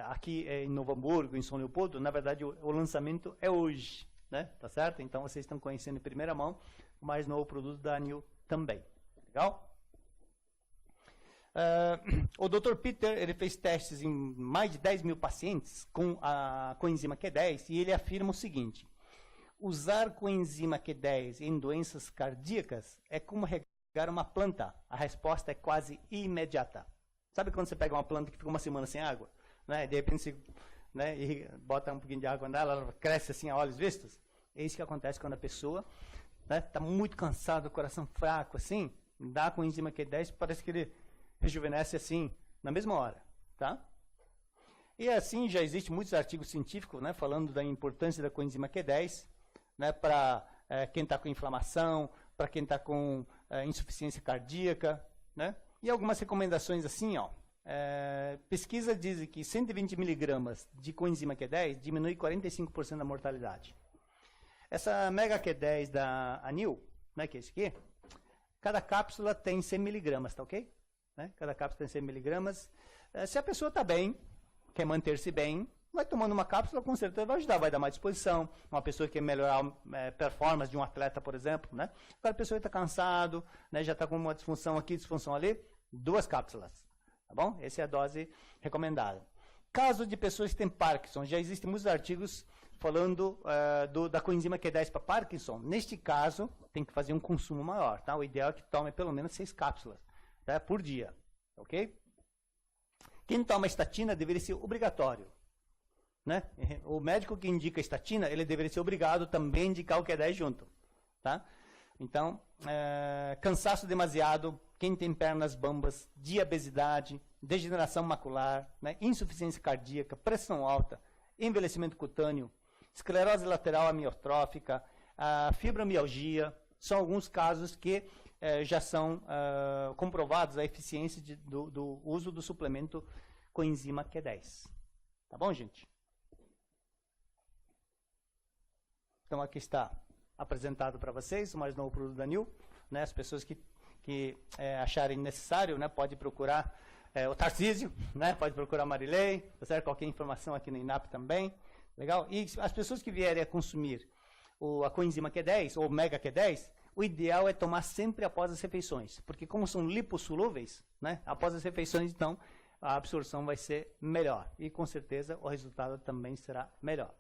aqui em Novo Hamburgo, em São Leopoldo. Na verdade, o lançamento é hoje, né, tá certo? Então, vocês estão conhecendo em primeira mão o mais novo produto da Anil também. Legal? O Dr. Peter, ele fez testes em mais de 10 mil pacientes com a coenzima Q10 e ele afirma o seguinte: usar coenzima Q10 em doenças cardíacas é como regar uma planta. A resposta é quase imediata. Sabe quando você pega uma planta que fica uma semana sem água, né? De repente você, né, e bota um pouquinho de água nela, ela cresce assim a olhos vistos? É isso que acontece quando a pessoa está muito cansada, o coração fraco assim, dá coenzima Q10, parece que ele rejuvenesce assim, na mesma hora, tá? E assim, já existem muitos artigos científicos, né, falando da importância da coenzima Q10, né, para quem está com inflamação, para quem está com insuficiência cardíaca, né? E algumas recomendações assim, ó. Pesquisa diz que 120 miligramas de coenzima Q10 diminui 45% da mortalidade. Essa Mega Q10 da Anil, né, que é esse aqui, cada cápsula tem 100 miligramas, tá ok? Né? Cada cápsula tem 100 miligramas. Se a pessoa está bem, quer manter-se bem, vai tomando uma cápsula, com certeza vai ajudar, vai dar mais disposição. Uma pessoa que quer melhorar a performance de um atleta, por exemplo, né? Agora a pessoa está cansado, né? Já está com uma disfunção aqui, disfunção ali, 2 cápsulas. Tá bom? Essa é a dose recomendada. Caso de pessoas que têm Parkinson, já existem muitos artigos falando da coenzima Q10 para Parkinson. Neste caso, tem que fazer um consumo maior. Tá? O ideal é que tome pelo menos 6 cápsulas, tá, por dia. Ok? Quem toma estatina deveria ser obrigatório. Né? O médico que indica estatina, ele deveria ser obrigado também a indicar o Q10 junto. Tá? Então, cansaço demasiado, quem tem pernas bambas, diabesidade, degeneração macular, né, insuficiência cardíaca, pressão alta, envelhecimento cutâneo, esclerose lateral amiotrófica, fibromialgia, são alguns casos que já são comprovados a eficiência do uso do suplemento coenzima Q10. Tá bom, gente? Então, aqui está apresentado para vocês o mais novo produto da Anil. Né, as pessoas que acharem necessário, né, pode procurar o Tarcísio, né, pode procurar a Marilei, tá certo? Qualquer informação aqui no INAP também. Legal? E as pessoas que vierem a consumir a coenzima Q10 ou Omega Q10, o ideal é tomar sempre após as refeições, porque como são lipossolúveis, né, após as refeições, então, a absorção vai ser melhor e com certeza o resultado também será melhor.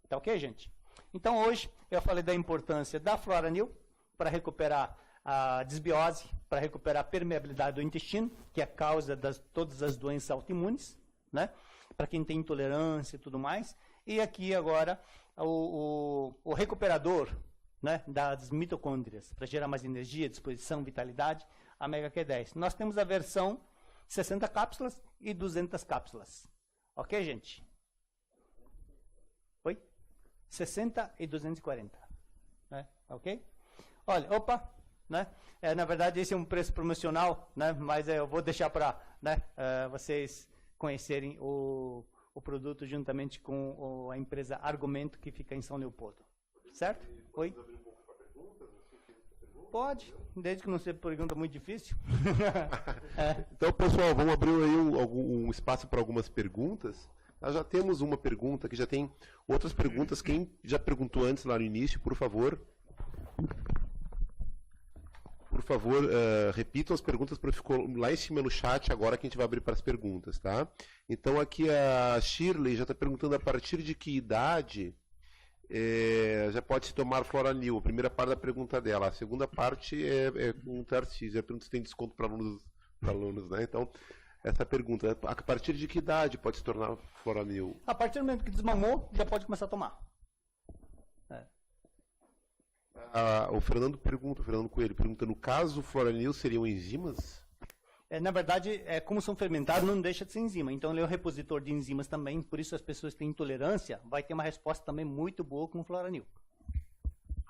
Tá ok, gente? Então hoje eu falei da importância da Floranil para recuperar a desbiose, para recuperar a permeabilidade do intestino, que é a causa de todas as doenças autoimunes, né? Para quem tem intolerância e tudo mais. E aqui agora o recuperador, né, das mitocôndrias, para gerar mais energia, disposição, vitalidade, a Mega Q10. Nós temos a versão 60 cápsulas e 200 cápsulas. Ok, gente? Oi? 60 e 240. Né? Ok? Olha, opa, né? Na verdade, esse é um preço promocional, né? Mas eu vou deixar para, né, vocês conhecerem o produto juntamente com a empresa Argumento, que fica em São Leopoldo. Certo? Oi? Pode, desde que não seja pergunta muito difícil. Então, pessoal, vamos abrir aí um espaço para algumas perguntas. Nós já temos uma pergunta, que já tem outras perguntas. Quem já perguntou antes lá no início, por favor, repitam as perguntas, porque ficou lá em cima no chat agora que a gente vai abrir para as perguntas, tá? Então, aqui a Shirley já está perguntando a partir de que idade já pode se tomar Floranil. A primeira parte da pergunta dela. A segunda parte é com o Tarcísio. A pergunta se tem desconto para alunos, né? Então, essa pergunta, a partir de que idade pode se tornar Floranil? A partir do momento que desmamou, já pode começar a tomar. O Fernando Coelho pergunta, no caso, o Floranil seriam enzimas? Na verdade, como são fermentados, não deixa de ser enzima. Então, ele é um repositor de enzimas também. Por isso, as pessoas que têm intolerância vai ter uma resposta também muito boa com o Floranil.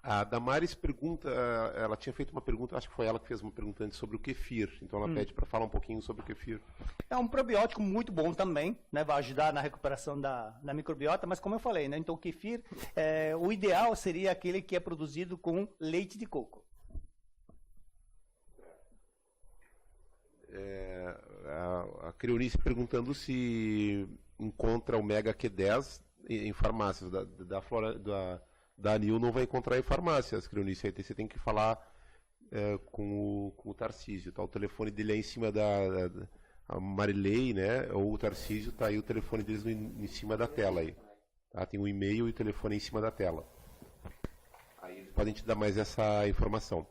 A Damares pergunta, ela tinha feito uma pergunta, acho que foi ela que fez uma pergunta antes sobre o kefir. Então, ela pede para falar um pouquinho sobre o kefir. É um probiótico muito bom também, né? Vai ajudar na recuperação da microbiota. Mas, como eu falei, né? Então, o kefir, o ideal seria aquele que é produzido com leite de coco. A Creonice perguntando se encontra o Mega Q10 em farmácias. Da Anil não vai encontrar em farmácias, Creonice. Aí você tem que falar com o Tarcísio. Tá? O telefone dele é em cima da Marilei, né? Ou o Tarcísio, está aí o telefone deles em cima da tela. Aí, tá? Tem o e-mail e o telefone em cima da tela. Aí eles podem te dar mais essa informação.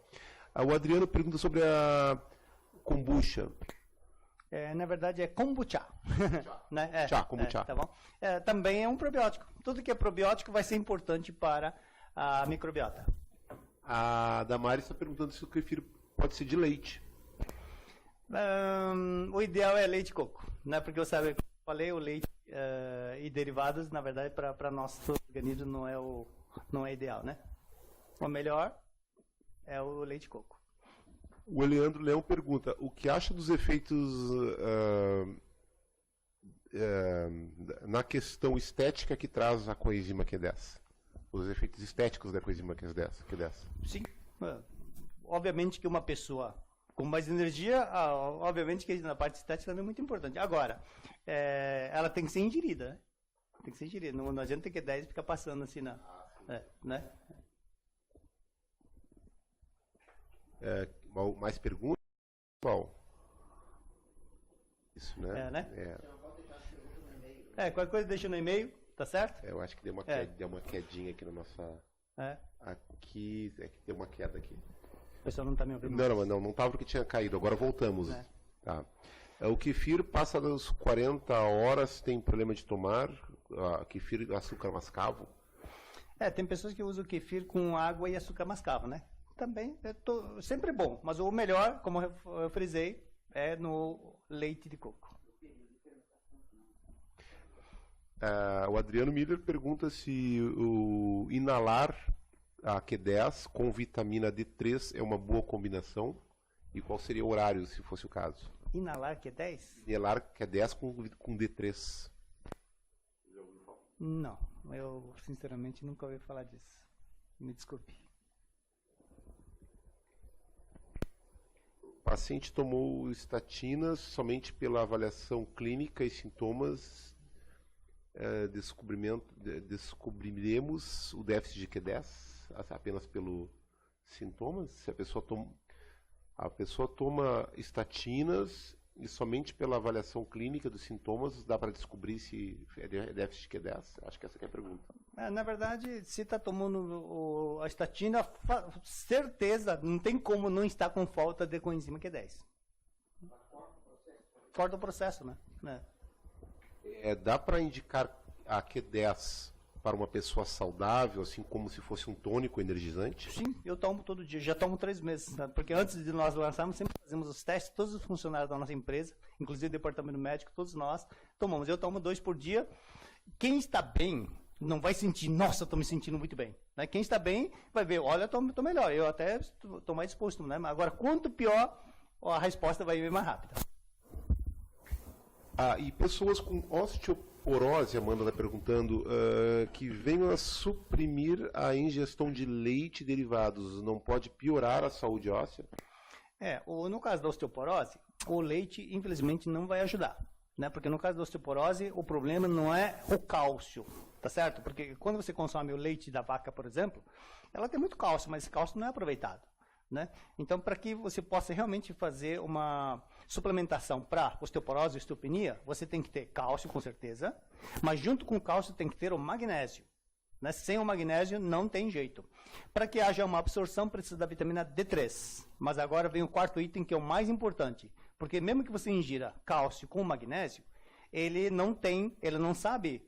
O Adriano pergunta sobre a kombucha. Na verdade, é kombucha. Né? Kombucha. Tá bom? Também é um probiótico. Tudo que é probiótico vai ser importante para a microbiota. A Damares está perguntando se o kefir pode ser de leite. O ideal é leite de coco. Né? Porque eu falei, o leite e derivados, na verdade, para nosso organismo não é ideal. Né? O melhor é o leite de coco. O Eleandro Leão pergunta, o que acha dos efeitos na questão estética que traz a coenzima Q10? Os efeitos estéticos da coenzima Q10? Sim. Obviamente que uma pessoa com mais energia, obviamente que na parte estética também é muito importante. Agora, ela tem que ser ingerida, né? Tem que ser ingerida. Não adianta ter Q10 e ficar passando assim, né? Mais perguntas? Qual? Isso, né? Qualquer coisa deixa no e-mail, tá certo? Eu acho que deu uma quedinha aqui na nossa... Aqui, que deu uma queda aqui. O pessoal não tá me ouvindo? Não estava porque tinha caído, agora voltamos. Tá. O kefir passa das 40 horas, tem problema de tomar? Kefir, açúcar mascavo? Tem pessoas que usam kefir com água e açúcar mascavo, né? Também sempre bom, mas o melhor, como eu frisei, é no leite de coco. O Adriano Miller pergunta se o inalar a Q10 com vitamina D3 é uma boa combinação e qual seria o horário, se fosse o caso. Inalar Q10? Inalar Q10 com D3. Não, eu sinceramente nunca ouvi falar disso. Me desculpe. O paciente tomou estatinas somente pela avaliação clínica e sintomas. Descobriremos o déficit de Q10? apenas pelo sintomas? Se a pessoa toma estatinas e somente pela avaliação clínica dos sintomas dá para descobrir se é déficit Q10? Acho que essa que é a pergunta. Na verdade, se está tomando a estatina, certeza, não tem como não estar com falta de coenzima Q10. Corta o processo, né? Dá para indicar a Q10 para uma pessoa saudável, assim como se fosse um tônico energizante? Sim, eu tomo todo dia, já tomo 3 meses, né? Porque antes de nós lançarmos, sempre fazemos os testes, todos os funcionários da nossa empresa, inclusive o departamento médico, todos nós tomamos. Eu tomo 2 por dia. Quem está bem não vai sentir, nossa, estou me sentindo muito bem. Né? Quem está bem vai ver, olha, estou melhor, eu até estou mais disposto. Né? Agora, quanto pior, a resposta vai vir mais rápida. E pessoas com osteoporose, Amanda está perguntando, que venham a suprimir a ingestão de leite e derivados, não pode piorar a saúde óssea? No caso da osteoporose, o leite, infelizmente, não vai ajudar. Né? Porque no caso da osteoporose, o problema não é o cálcio, tá certo? Porque quando você consome o leite da vaca, por exemplo, ela tem muito cálcio, mas esse cálcio não é aproveitado. Né? Então, para que você possa realmente fazer uma suplementação para osteoporose e osteopenia, você tem que ter cálcio, com certeza, mas junto com o cálcio tem que ter o magnésio. Né? Sem o magnésio não tem jeito. Para que haja uma absorção, precisa da vitamina D3. Mas agora vem o 4º item, que é o mais importante. Porque mesmo que você ingira cálcio com magnésio, ele não sabe,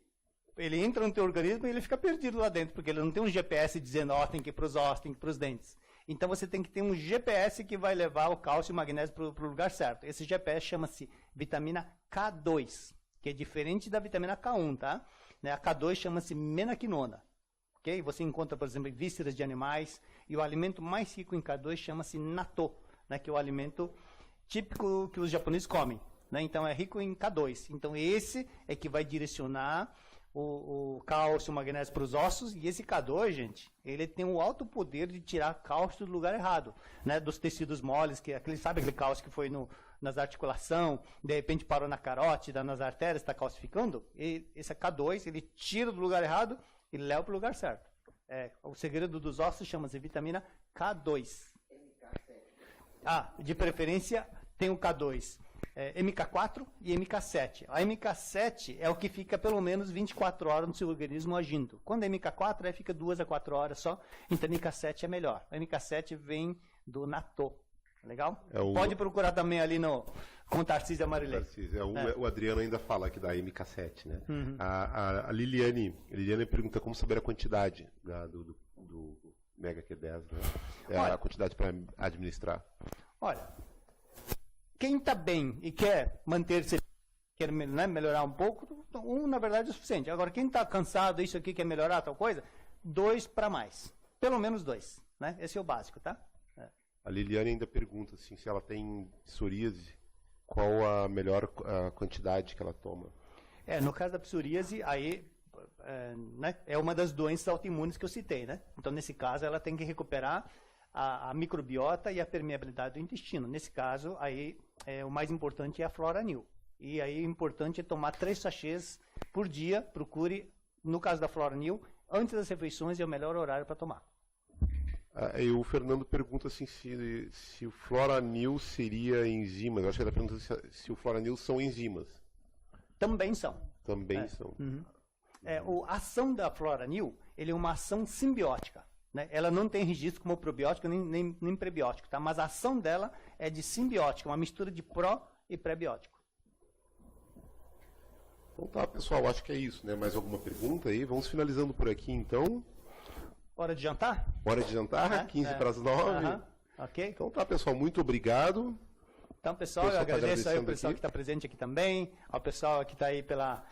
ele entra no teu organismo e ele fica perdido lá dentro, porque ele não tem um GPS dizendo, tem que ir para os ossos, tem que ir para os dentes. Então você tem que ter um GPS que vai levar o cálcio e o magnésio para o lugar certo. Esse GPS chama-se vitamina K2, que é diferente da vitamina K1, tá? A K2 chama-se menaquinona. Okay? Você encontra, por exemplo, em vísceras de animais, e o alimento mais rico em K2 chama-se natto, né? Que é o alimento típico que os japoneses comem. Né? Então é rico em K2. Então esse é que vai direcionar o cálcio, o magnésio para os ossos, e esse K2, gente, ele tem um alto poder de tirar cálcio do lugar errado, né, dos tecidos moles, sabe aquele cálcio que foi nas articulações, de repente parou na carótida, nas artérias, está calcificando? E esse K2, ele tira do lugar errado e leva para o lugar certo. O segredo dos ossos chama-se vitamina K2. De preferência, tem o K2. MK4 e MK7. A MK7 é o que fica pelo menos 24 horas no seu organismo agindo. Quando é MK4, aí fica 2 a 4 horas só. Então a MK7 é melhor. A MK7 vem do natto. Legal? Pode procurar também ali com o Tarcísio Amarilei. O Adriano ainda fala aqui da MK7, né? Uhum. A Liliane pergunta como saber a quantidade do Mega Q10, né? A quantidade para administrar. Olha, quem está bem e quer manter-se, quer melhorar um pouco, na verdade é o suficiente. Agora, quem está cansado, isso aqui quer melhorar tal coisa, 2 para mais. Pelo menos 2. Né? Esse é o básico, tá? A Liliane ainda pergunta assim, se ela tem psoríase, qual a melhor quantidade que ela toma? No caso da psoríase, aí né, é uma das doenças autoimunes que eu citei. Né? Então, nesse caso, ela tem que recuperar a microbiota e a permeabilidade do intestino. Nesse caso, aí o mais importante é a Floranil. E aí o importante é tomar 3 sachês por dia. Procure, no caso da Floranil, antes das refeições é o melhor horário para tomar. O Fernando pergunta assim, se o Floranil seria enzimas. Eu acho que ele está perguntando se o Floranil são enzimas. Também são. Também são. Uhum. A ação da Floranil, ele é uma ação simbiótica. Né? Ela não tem registro como probiótico nem prebiótico, tá? Mas a ação dela é de simbiótica, uma mistura de pró e pré-biótico. Então tá, pessoal, acho que é isso, né? Mais alguma pergunta aí? Vamos finalizando por aqui, então. Hora de jantar? Hora de jantar, 15 para as 9. Ok. Então tá, pessoal, muito obrigado. Então, pessoal, eu agradeço aí ao pessoal que está presente aqui também, ao pessoal que está aí pela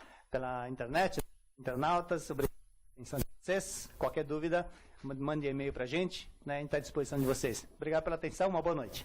internet, internautas, obrigado pela atenção de vocês. Qualquer dúvida, mande e-mail para a gente, né? A gente está à disposição de vocês. Obrigado pela atenção, uma boa noite.